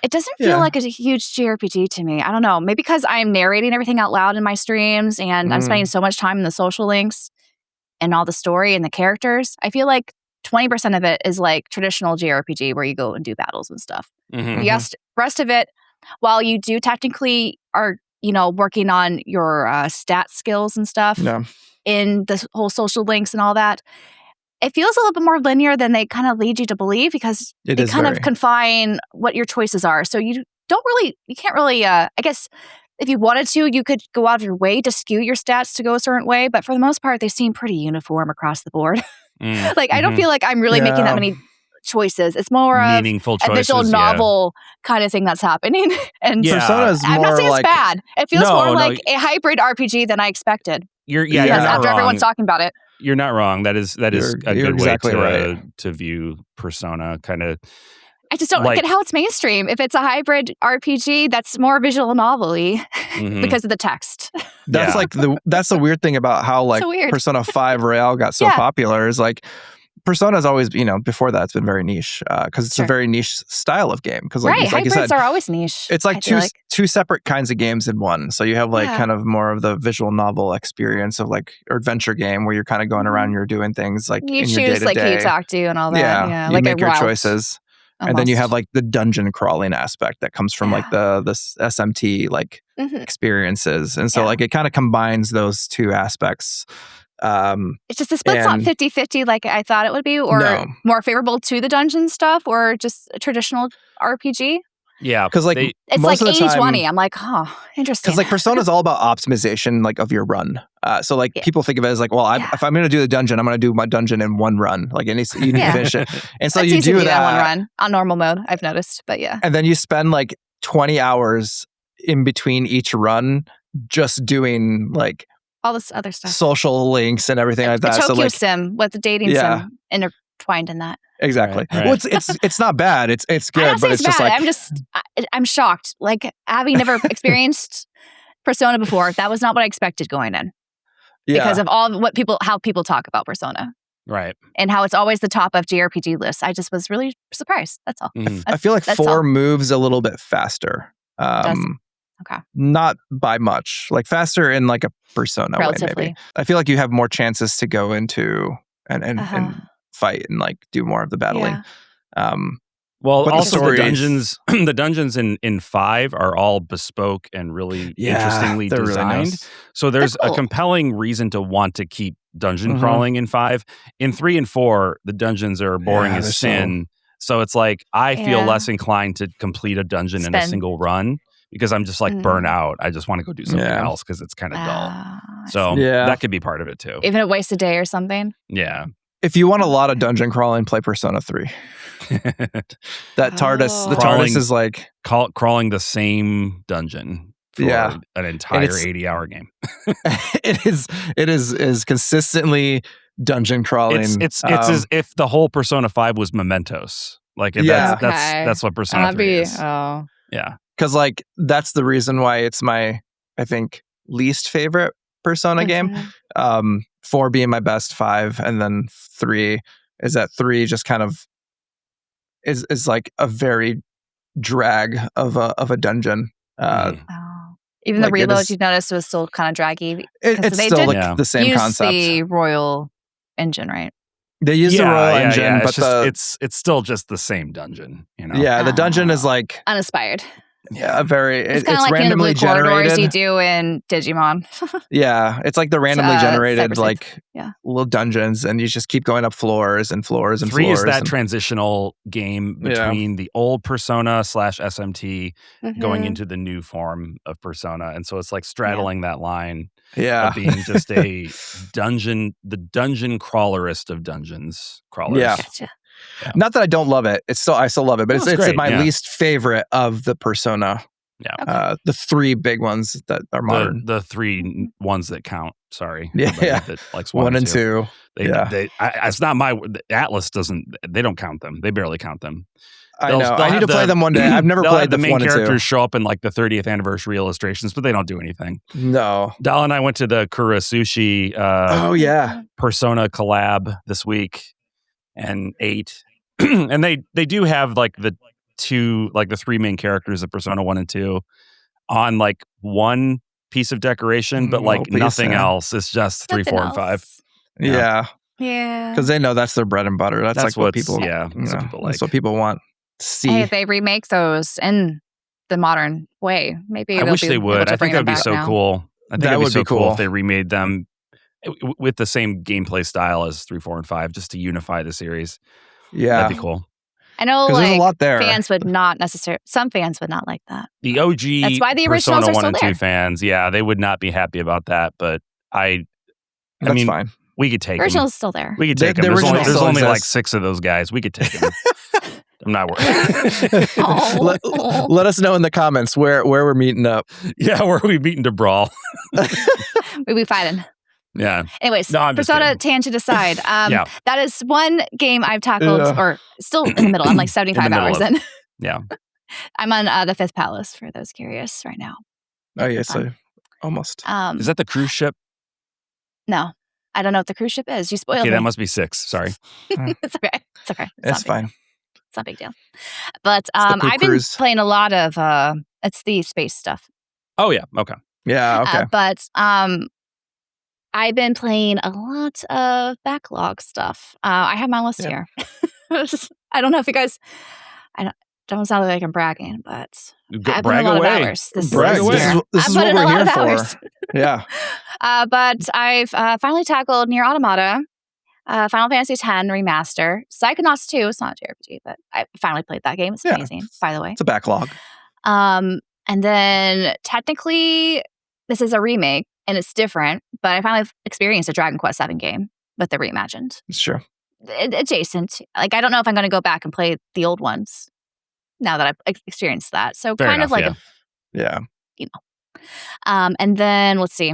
It doesn't feel like a huge JRPG to me. I don't know. Maybe because I'm narrating everything out loud in my streams and I'm spending so much time in the social links and all the story and the characters. I feel like 20% of it is like traditional JRPG where you go and do battles and stuff. The rest of it, while you do technically are, working on your stat skills and stuff in the whole social links and all that, it feels a little bit more linear than they kind of lead you to believe because they kind of confine what your choices are. So you can't really, I guess if you wanted to, you could go out of your way to skew your stats to go a certain way. But for the most part, they seem pretty uniform across the board. Like, I don't feel like I'm really making that many choices. It's more meaningful of choices, a visual novel kind of thing that's happening. And Persona's I'm more not saying like, it's bad. It feels more like a hybrid RPG than I expected. You're after everyone's talking about it. You're not wrong. That is a good exactly way to view Persona. Kind of. I just don't get how it's mainstream. If it's a hybrid RPG, that's more visual novel-y because of the text. That's like that's the weird thing about how like Persona 5 Royale got so popular is like Persona's always, before that, it's been very niche because it's a Sure. very niche style of game. Because Right. like you Hybrids said, are always niche. it's like I feel two separate kinds of games in one. So you have like Yeah. kind of more of the visual novel experience of like or adventure game where you're kind of going around, you're doing things like You in your day choose to like who you day. talk to and all that. Yeah. You Like make a your route, choices. And then you have almost. like the dungeon crawling aspect that comes from like the SMT like Mhm. experiences. And so Yeah. like it kind of combines those two aspects. It's just the split's not and 50-50 like I thought it would be, or no, more favorable to the dungeon stuff, or just a traditional RPG. Yeah, because like It's most like of the 80-20. time, I'm like, oh, interesting. because like Persona is all about optimization like of your run. So like Yeah. people think of it as like, well, Yeah. if I'm going to do the dungeon, I'm going to do my dungeon in one run. Like you need to Yeah. finish it, and so It's you easy do to that one run on normal mode, I've noticed. But yeah. and then you spend like 20 hours in between each run just doing like All this other stuff. social links and everything like A that. So Tokyo like sim with the dating Yeah. sim intertwined in that. exactly. Right. Well, it's not bad. It's I'm good, not but saying it's it's just bad. like I'm shocked. Like having never experienced Persona before, that was not what I expected going in because of all how people talk about Persona right. and how it's always the top of JRPG lists. I just was really surprised. That's all. Mhm. I feel like That's 4 all. moves a little bit faster. Does it? Okay. Not by much, like faster in like a Persona way, Relatively. maybe. I feel like you have more chances to go into and fight and like do more of the battling. Yeah. Well, But the also the story- dungeons, the dungeons in 5 are all bespoke and really interestingly they're really designed. nice. So there's cool. a compelling reason to want to keep dungeon Mhm. crawling in 5. In 3 and 4, the dungeons are boring Yeah, as they're so- sin. So it's like I feel Yeah. less inclined to complete a dungeon in a Spend- single run because I'm just like burnt out. I just want to go do something Yeah. else because it's kind of dull. I So see. Yeah. that could be part of it too. Even a waste a day or something. Yeah. If you want a lot of dungeon crawling, play Persona 3. That TARDIS, the Crawling- TARDIS is like Crawling the same dungeon for Yeah. an entire it's- 80-hour game. it is consistently dungeon crawling. It's as if the whole Persona 5 was Mementos. Like Yeah. that's what Persona 3 is. Oh. Yeah. because like that's the reason why it's my I think least favorite Persona game. Mhm. 4 being my best, 5, and then 3 is that 3 just kind of is like a very drag of a dungeon. Mhm. Oh. Even Like, the it reload is- you noticed was still kind of draggy. It's they still did like Yeah. the same use concept. the Royal engine, right? They use the Royal Engine, It's but just it's still just the same dungeon, you know. the dungeon is Oh. like Uninspired. a very It's it's kind of like in the randomly blue corridors you generated. do in Digimon. Yeah, it's like the randomly generated Cybersafe. like Yeah. little dungeons, and you just keep going up floors and floors and 3 floors. is that and- transitional game Yeah. between the old Persona / SMT going Mhm. into the new form of Persona. And so it's like straddling that line yeah, of being just the dungeon crawlerist of dungeons crawlers. Yeah. Gotcha. Not that I don't love it. I still love it, but No, it's it's great, my yeah. least favorite of the Persona. Yeah. Okay. The 3 big ones that are modern. The 3 ones that count. Sorry. Yeah, everybody yeah. That likes 1 and 2. Yeah. It's not my Atlas they don't count them. They barely count them. I They'll know. I need have to play the- them one day. I've never they'll played have the main 1 and 2. characters show up in like the 30th anniversary illustrations, but they don't do anything. No. Dal and I went to the Kurasushi Oh yeah. Persona collab this week and ate. And they do have like the 3 main characters of Persona 1 and 2 on like one piece of decoration, but like Please, nothing Sam. else. It's just 3, 4, and 5. Yeah. Yeah. Because they know that's their bread and butter. That's like what what's- people. yeah, that's what people like. That's what people want to see. Hey, if they remake those in the modern way, maybe I they'll wish be they able would. to I bring think that would them be back so now. cool. I think That it'd be would so be cool cool. if they remade them with the same gameplay style as 3, 4, and 5, just to unify the series. Yeah. That'd be cool. I know, Because there's a like lot there. fans would not necessarily. Some fans would not like that. The OG That's why the Persona originals are 1 still and 2 there. fans, yeah, they would not be happy about that. But I That's mean, fine. we could take them. Original's still there. We could The- take the them. original There's still only like exists. 6 of those guys. We could take them. I'm not worried. Let us know in the comments where we're meeting up. Yeah, where are we beating to brawl? We'd be fighting. Yeah. Anyways, No, I'm just Persona kidding. tangent aside, Yeah. that is one game I've tackled, Yeah. or still in the middle. I'm like 75 middle hours of- in. Yeah. I'm on the 5th Palace for those curious right now. Oh yeah, Fun. so almost. Is that the cruise ship? No, I don't know what the cruise ship is. You spoiled Okay, me. that must be 6. Sorry. It's okay. It's okay. It's fine. It's not a big deal. But It's the poop I've been cruise. playing a lot of it's the space stuff. Oh, yeah. Okay. Yeah, okay. But I've been playing a lot of backlog stuff. I have my list here. I don't know if you guys. I don't sound like I'm bragging, but I've put in a lot of hours this Brag year. away. This is what we're here for. Yeah. But I've finally tackled Nier Automata, Final Fantasy X Remaster, Psychonauts 2. It's not a JRPG, but I finally played that game. It's amazing, by the way. It's a backlog. And then technically, this is a remake and it's different, but I finally experienced a Dragon Quest VII game with the reimagined. Sure. Adjacent. Like, I don't know if I'm going to go back and play the old ones now that I've experienced that. So Fair kind enough, of like yeah. And then let's see.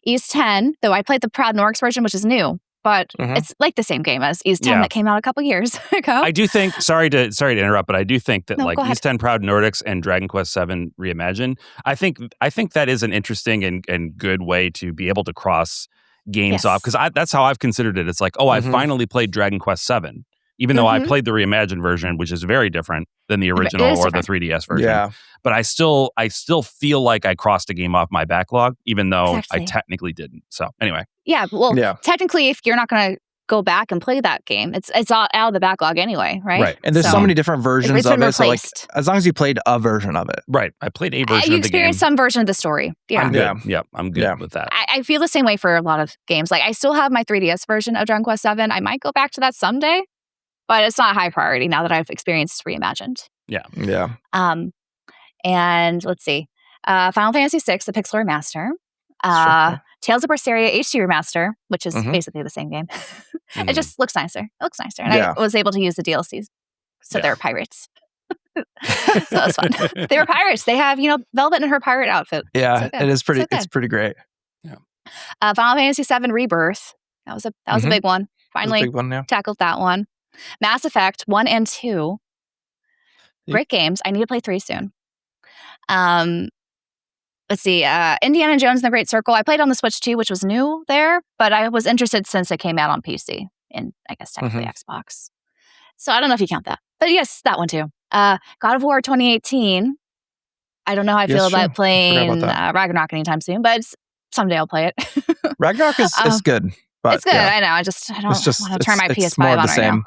East 10, though I played the Proud Norks version, which is new, but it's like the same game as East 10 that came out a couple years ago. I do think, sorry to interrupt, but I do think that East 10 Proud Nordics and Dragon Quest VII Reimagined, I think that is an interesting and good way to be able to cross games off, because that's how I've considered it. It's like, I finally played Dragon Quest VII, even though I played the reimagined version, which is very different than the original or the 3DS version. Yeah. But I still feel like I crossed a game off my backlog, even though I technically didn't. So anyway. Yeah, well, technically, if you're not going to go back and play that game, it's all out of the backlog anyway, right? Right. And there's so many different versions of it. So like, as long as you played a version of it. Right. I played a version of the game. You experienced some version of the story. Yeah. I'm good. Yeah, I'm good with that. I feel the same way for a lot of games. Like, I still have my 3DS version of Dragon Quest VII. I might go back to that someday, but it's not a high priority now that I've experienced Reimagined. Yeah. Yeah. And let's see. Final Fantasy VI, the Pixel Remaster. Tales of Berseria HD Remaster, which is basically the same game. It just looks nicer. It looks nicer. And I was able to use the DLCs. So they're pirates. So that's fun. They were pirates. They have, Velvet in her pirate outfit. Yeah, it is pretty. It's pretty great. Yeah. Final Fantasy VII Rebirth. That was a big one. Finally tackled that one. Mass Effect 1 and 2. Great games. I need to play 3 soon. Let's see. Indiana Jones and the Great Circle. I played on the Switch too, which was new there, but I was interested since it came out on PC and I guess technically Xbox. So I don't know if you count that. But yes, that one too. God of War 2018. I don't know how I feel about playing Ragnarok anytime soon, but someday I'll play it. Ragnarok is good. But it's good. I know. I don't want to turn my PS5 on right now.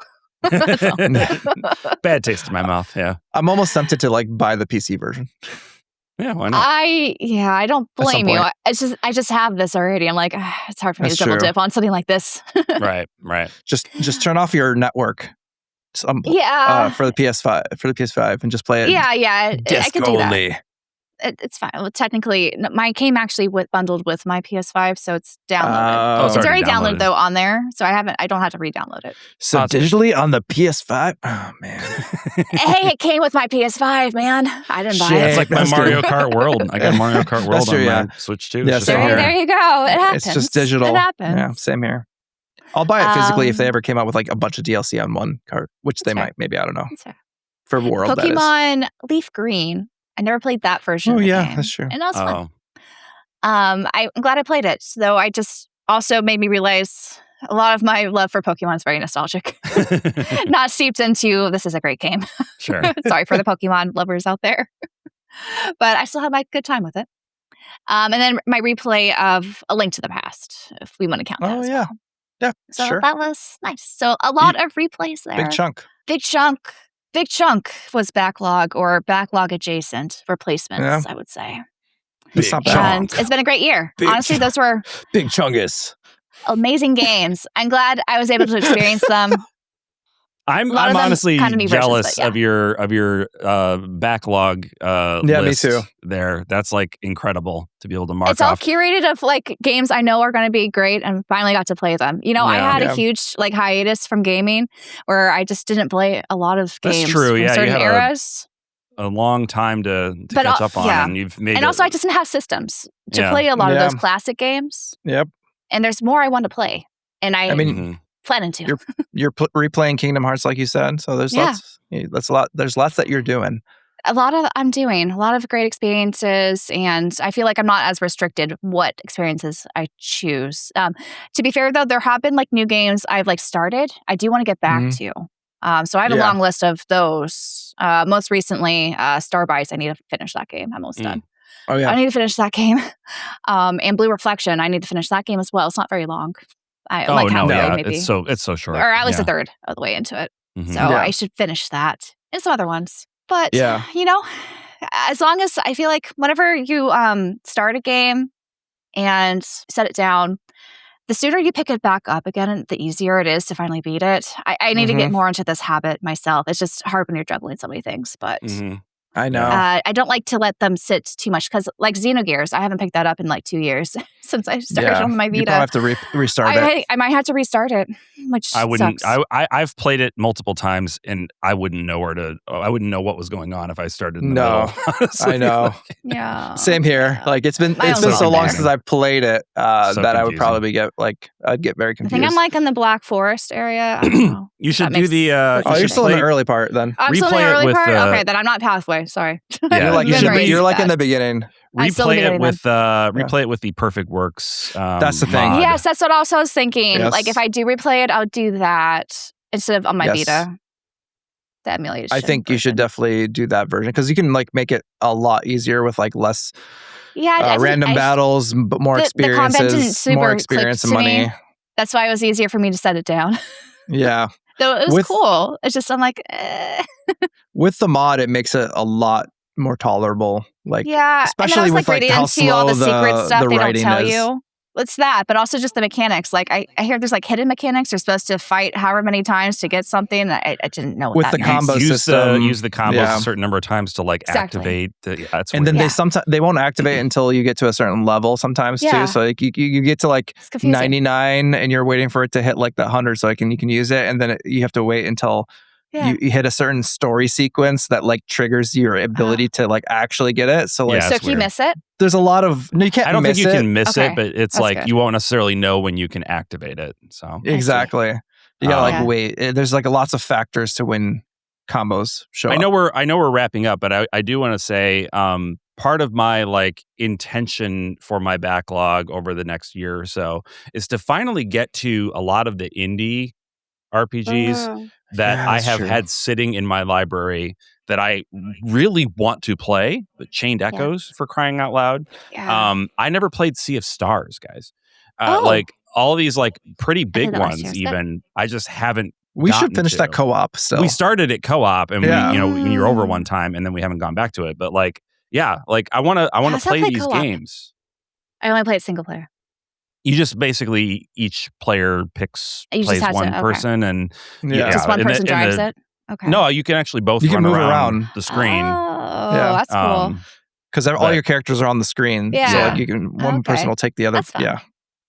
Bad taste in my mouth. Yeah. I'm almost tempted to buy the PC version. Yeah, why not? I don't blame you. I just have this already. I'm like, it's hard for me to double dip on something like this. Right. Just turn off your network. For the PS5 and just play it. Yeah. Disc I could do only. that. It's fine. Well, technically, my game actually bundled with my PS5 , so it's downloaded. It's already downloaded though on there, so I don't have to re-download it. So digitally on the PS5. Oh man. Hey, it came with my PS5, man. I didn't buy it. It's like my Mario Kart World. I got Mario Kart World on my Switch too. Yeah, there you go. It happens. It's just digital. It happens. Yeah, same here. I'll buy it physically if they ever came out with a bunch of DLC on one cart, which they might. Maybe, I don't know. For World, Pokemon Leaf Green. I never played that version. Oh, of the yeah, game. that's true. And that was fun. I'm glad I played it, though. I just also made me realize a lot of my love for Pokemon is very nostalgic. Not steeped into this is a great game. Sure. Sorry for the Pokemon lovers out there. But I still had my good time with it. And then my replay of A Link to the Past, if we want to count that as well. Yeah, so sure. that was nice. So a lot of replays there. Big chunk was backlog or backlog adjacent replacements, I would say. It's not bad. And it's been a great year. Honestly, those were big chungus. Amazing games. I'm glad I was able to experience them. I'm honestly jealous of your backlog list. Me too. There, that's incredible to be able to mark off. It's all curated of games I know are going to be great, and finally got to play them. I had a huge hiatus from gaming where I just didn't play a lot of games. That's true. From certain eras. A long time to catch up on, and you've made. And also, I just didn't have systems to play a lot of those classic games. Yep. And there's more I want to play, and I mean. Planning to. You're replaying Kingdom Hearts, like you said. So there's lots. That's a lot. There's lots that you're doing. I'm doing a lot of great experiences, and I feel like I'm not as restricted what experiences I choose. To be fair, though, there have been like new games I've like started. I do want to get back Mhm. to. So I have a Yeah. long list of those. Most recently, Starbice. I need to finish that game. I'm almost done. Oh yeah. I need to finish that game. And Blue Reflection. I need to finish that game as well. It's not very long. I'm Oh like no, halfway, yeah, maybe, it's so short. or at least Yeah. a third of the way into it. Mhm. So Yeah. I should finish that and some other ones. But Yeah. as long as I feel like whenever you start a game and set it down, the sooner you pick it back up again, the easier it is to finally beat it. I need to get more into this habit myself. It's just hard when you're juggling so many things, but I know. I don't like to let them sit too much because, like Xenogears, I haven't picked that up in like 2 years since I started on my Vita. You probably have to restart it. I might have to restart it, which I wouldn't. sucks. I've played it multiple times, and I wouldn't know I wouldn't know what was going on if I started in the middle. Honestly. I know. Yeah. Same here. Yeah. Like it's been My own so nightmare. long since I played it that I would confusing. probably I'd get very I confused. think I'm like in the Black Forest area. I don't know. You should That do makes the. perfect Oh, you're sense. still in the early part then. I'm still in replay the it early with, part? Okay, then I'm not halfway. Sorry. Yeah, You're you you're should like in the beginning. I'm still in the Replay it beginning with replay it with the Perfect Works. That's the thing. mod. Yes, that's what also I was thinking. Yes. Like if I do replay it, I'll do that instead of on my Yes. Vita. The emulation. I think you should version. definitely do that version because you can like make it a lot easier with like less random battles, but more the combat didn't experiences, super more click experience and to money. me. That's why it was easier for me to set it down. Yeah. Though it was With- cool. It's just I'm like, eh. With the mod, it makes it a lot more tolerable. Like Yeah, especially and I was with like reading how into all the slow secret stuff the they don't writing tell is. you. It's that, but also just the mechanics. Like I hear there's like hidden mechanics. You're supposed to fight however many times to get something. I didn't know what With that the meant. combo use system. use the combos Yeah. a certain number of times to like Exactly. activate. That's And then weird. they won't activate until you get to a certain level sometimes Yeah. too. So like you get to like It's confusing. 99 and you're waiting for it to hit like the 100 so you can use it, and then you have to wait until Yeah. you hit a certain story sequence that like triggers your ability to like actually get it. So like Yeah, So it's can you weird. miss it? there's a lot of you can't I don't miss think you it. can miss Okay. it, but it's That's like good. you won't necessarily know when you can activate it. So Exactly. You gotta like Yeah. wait. There's like lots of factors to when combos show I up. know we're wrapping up, but I do want to say part of my like intention for my backlog over the next year or so is to finally get to a lot of the indie RPGs that Yeah, I that's have true. had sitting in my library that I really want to play, but Chained Yeah. Echoes for crying out loud. Yeah. I never played Sea of Stars, guys. Oh. Like all these like pretty did big that last year. ones, It's good. even I just haven't. We should gotten finish to. that co-op still. We started at co-op, and Yeah. we were over one time, and then we haven't gone back to it. But like, yeah, like I want to How's that play play these co-op? games. I only played single player. You just basically each player You plays just have to- one okay. person, and Yeah. Just one in the- person in drives the- it. Okay. no, you can actually both You can run move around around. the screen. Oh, Yeah. that's cool. Because all But- your characters are on the screen. So Yeah. like you can one Okay. person will take the other. That's fun. Yeah.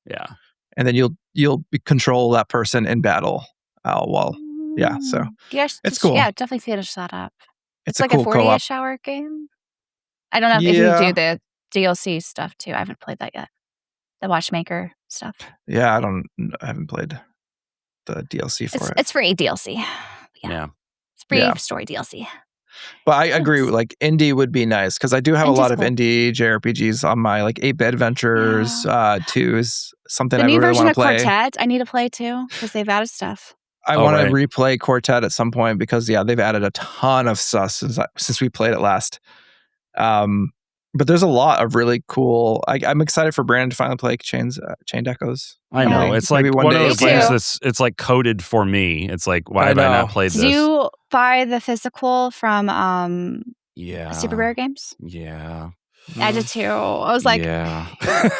Yeah, And then you'll control that person in battle. Yeah, so it's cool. Yeah, definitely finish that up. it's like a cool a co-op. 40-ish hour game. I don't know if Yeah. you do the DLC stuff too. I haven't played that yet. The Watchmaker stuff. Yeah, I haven't played the DLC for it. It's free DLC. yeah. It's free Yeah. story DLC. But I agree. Like indie would be nice because I do have a Indie's lot of cool. indie JRPGs on my like 8-bit adventures. 2 is something The I new really version want of to play. Quartet, I need to play too because they've added stuff. I Oh, want right. to replay Quartet at some point because they've added a ton of stuff since we played it last. But there's a lot of really cool. I'm excited for Brandon to finally play Chained Echoes. I know. Maybe- It's like maybe one of day those Me games too. that's it's like coded for me. It's like why I have I know. not played Did this? you buy the physical from Yeah. Super Rare Games? Yeah. I did too. I was like, yeah.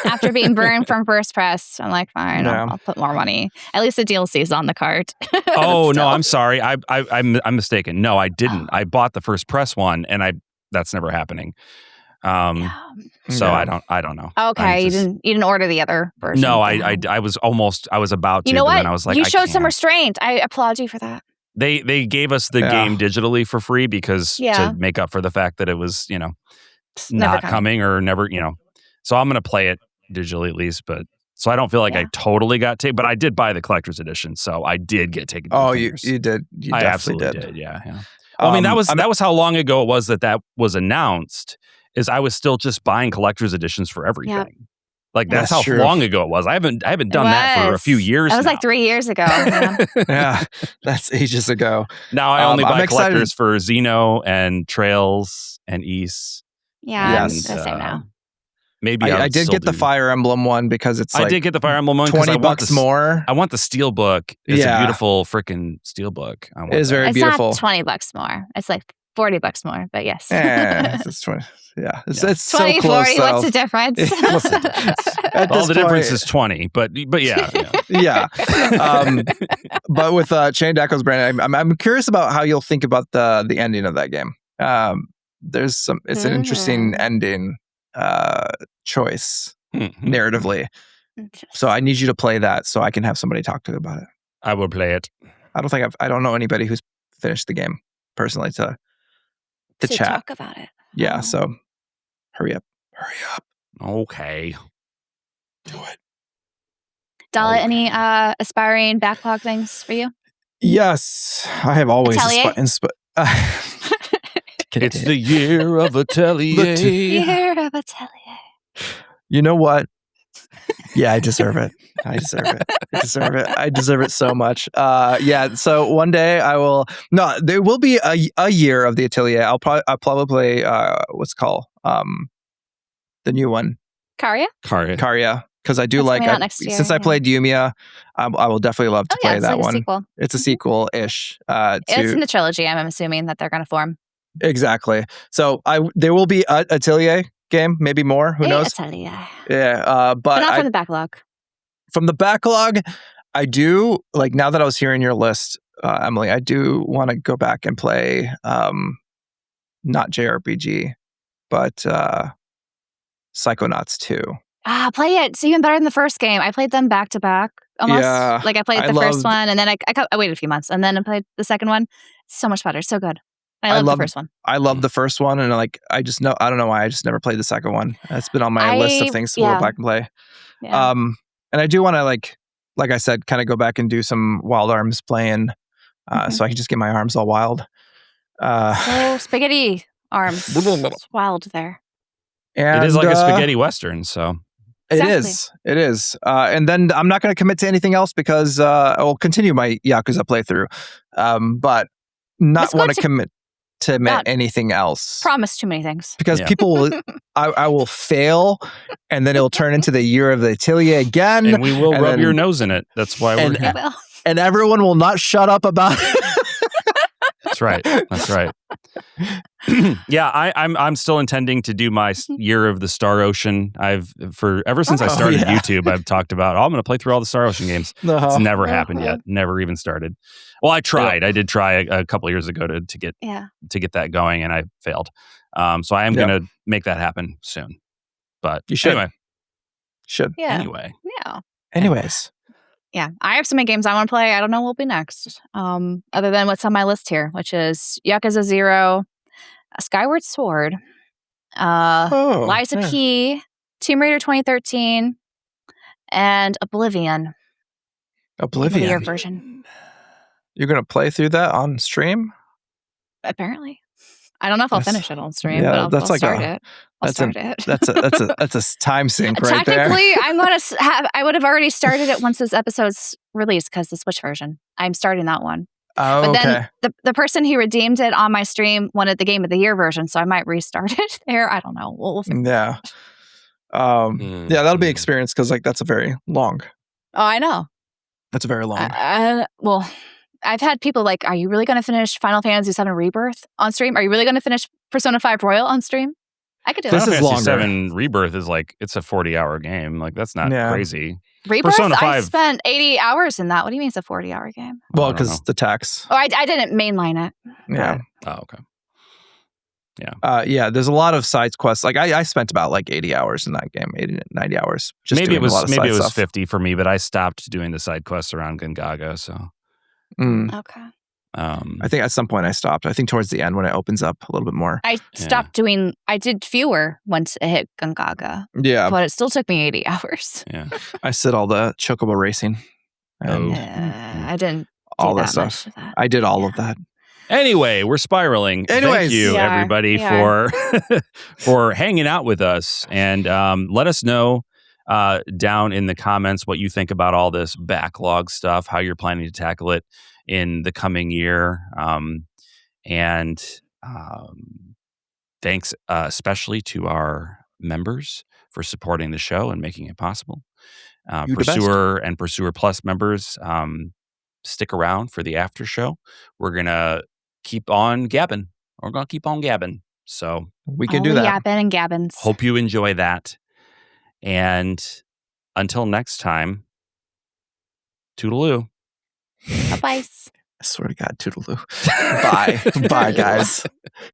after being burned from First Press, I'm like, fine, Yeah. I'll put more money. At least the DLC is on the cart. Oh no, Still. I'm sorry. I'm mistaken. No, I didn't. I bought the First Press one, and that's never happening. Yeah. So Yeah. I don't know. Okay, I'm just- you didn't order the other version. No, Damn. I was about to. You know but what? then I was like, you I showed some can't. restraint. I applaud you for that. They gave us the Yeah. game digitally for free because Yeah. to make up for the fact that it was It's never not coming or never So I'm gonna play it digitally at least, but so I don't feel like I Yeah. totally got taken. But I did buy the collector's edition, so I did get taken. to the Oh, you fingers. did. You I definitely absolutely did. did. Yeah. Well, I mean, that I'm- was how long ago it was that was announced. Is I was still just buying collector's editions for everything. Like that's That's how true. long ago it was. I haven't done that for a few years. That was now. like 3 years ago. Yeah. Yeah, that's ages ago. Now I only I'm buy excited. collectors for Xeno and Trails and Ys. Yeah, Yes. I'm the same now. Maybe I would did still get the do- Fire Emblem one because it's I like did get the Fire Emblem one because I want $20 the more. I want the steelbook. It's a Yeah. beautiful freaking steelbook. I want It is that. very It's beautiful. not $20 more. It's like $40 more, but yes. It's 20. Yeah, it's 20, so close. 40, what's the difference? What's the difference? At Well, this the difference point- is 20, but yeah. yeah. But with Chained Echoes, Brandon, I'm curious about how you'll think about the ending of that game. It's an interesting ending choice narratively. So I need you to play that so I can have somebody talk to about it. I will play it. I don't know anybody who's finished the game personally to chat. Talk about it. Yeah, Oh. so hurry up. Okay. Do it. Dala, Okay. any aspiring backlog things for you? Yes, I have always Atelier? It's the year of Atelier. Year of Atelier. You know what? Yeah, I deserve it. I deserve it. I deserve it so much. Yeah. So one day I will. No, there will be a year of the Atelier. I'll probably play what's it called the new one, Karya? Karya, because I do That's like. coming out next year, Since I yeah. played Yumia, I will definitely love to play it's that like one. a sequel. It's a sequel ish. It's in the trilogy. I'm assuming that they're going to form. Exactly. So there will be a Atelier game, maybe more. Who knows? Atelier. Yeah. But not from the backlog. From the backlog, I do like now that I was hearing your list, Emily. I do want to go back and play, not JRPG, but Psychonauts 2. Play it. It's even better than the first game. I played them back to back almost. Yeah, Like I played I the first loved- one and then I waited a few months and then I played the second one. It's so much better. So good. I love the first one. I love the first one, and I don't know why I just never played the second one. It's been on my list of things to go back and play. Yeah. And I do want to like I said, kind of go back and do some Wild Arms playing, so I can just get my arms all wild. So spaghetti arms. It's wild there. And, it is like a spaghetti western, so Exactly. It is. And then I'm not going to commit to anything else because I will continue my Yakuza playthrough, but not It's good want to to- commit to not anything else. Promise too many things. Because Yeah. people will, I will fail, and then it'll turn into the year of the Atelier again, and we will and rub then- your nose in it. That's why we're and- here. Well, and everyone will not shut up about it. That's right. That's right. Yeah, I'm still intending to do my year of the Star Ocean. Ever since I started yeah. YouTube, I've talked about I'm going to play through all the Star Ocean games. It's never happened yet. Never even started. Well, I tried. I did try a couple years ago to get that going, and I failed. So I am going to make that happen soon. But You should. Anyway. Should. yeah. Anyway. Yeah. Anyways. Yeah. I have so many games I want to play. I don't know what will be next. Other than what's on my list here, which is Yakuza 0, Skyward Sword, Lies of P, Tomb Raider 2013, and Oblivion. The year version. You're going to play through that on stream? Apparently. I don't know if I'll finish it on stream, yeah, but I'll that's like start it. That's a time sink right there. Technically, I'm going to I would have already started it once this episode's released because the Switch version. I'm starting that one. Oh, But okay. then the person who redeemed it on my stream wanted the Game of the Year version, so I might restart it there. I don't know. We'll figure Yeah. Yeah, that'll be experience because that's a very long. Oh, I know. That's a very long. Well, I've had people like, are you really going to finish Final Fantasy VII Rebirth on stream? Are you really going to finish Persona 5 Royal on stream? I could do This that. is Final Fantasy longer. 7 Rebirth is it's a 40-hour game. That's not crazy. Rebirth? Persona I 5 spent 80 hours in that. What do you mean it's a 40-hour game? Well, I don't because know. the tax. Oh, I didn't mainline it. Yeah. Oh, okay. Yeah, there's a lot of side quests. I spent about 80 hours in that game, 80 to 90 hours. Just Maybe doing it was a lot of side stuff. 50 for me, but I stopped doing the side quests around Gongaga. So Okay. I think at some point I stopped. I think towards the end when it opens up a little bit more. I stopped doing, I did fewer once it hit Gongaga, Yeah, but it still took me 80 hours. yeah. I said all the chocobo racing. And Oh. I didn't do all that that stuff. much of that. I did all of that. Anyway, we're spiraling. Thank Anyways. you, We are. everybody, We are. for hanging out with us. And let us know down in the comments what you think about all this backlog stuff, how you're planning to tackle it in the coming year. And thanks especially to our members for supporting the show and making it possible. You the best. Pursuer and Pursuer Plus members, stick around for the after show. We're going to keep on gabbing. We're going to keep on gabbing. So We can All do the that. yapping and gabbins. hope you enjoy that. And until next time, toodaloo. Bye-bye. I swear to God, toodaloo. Bye. Bye, guys.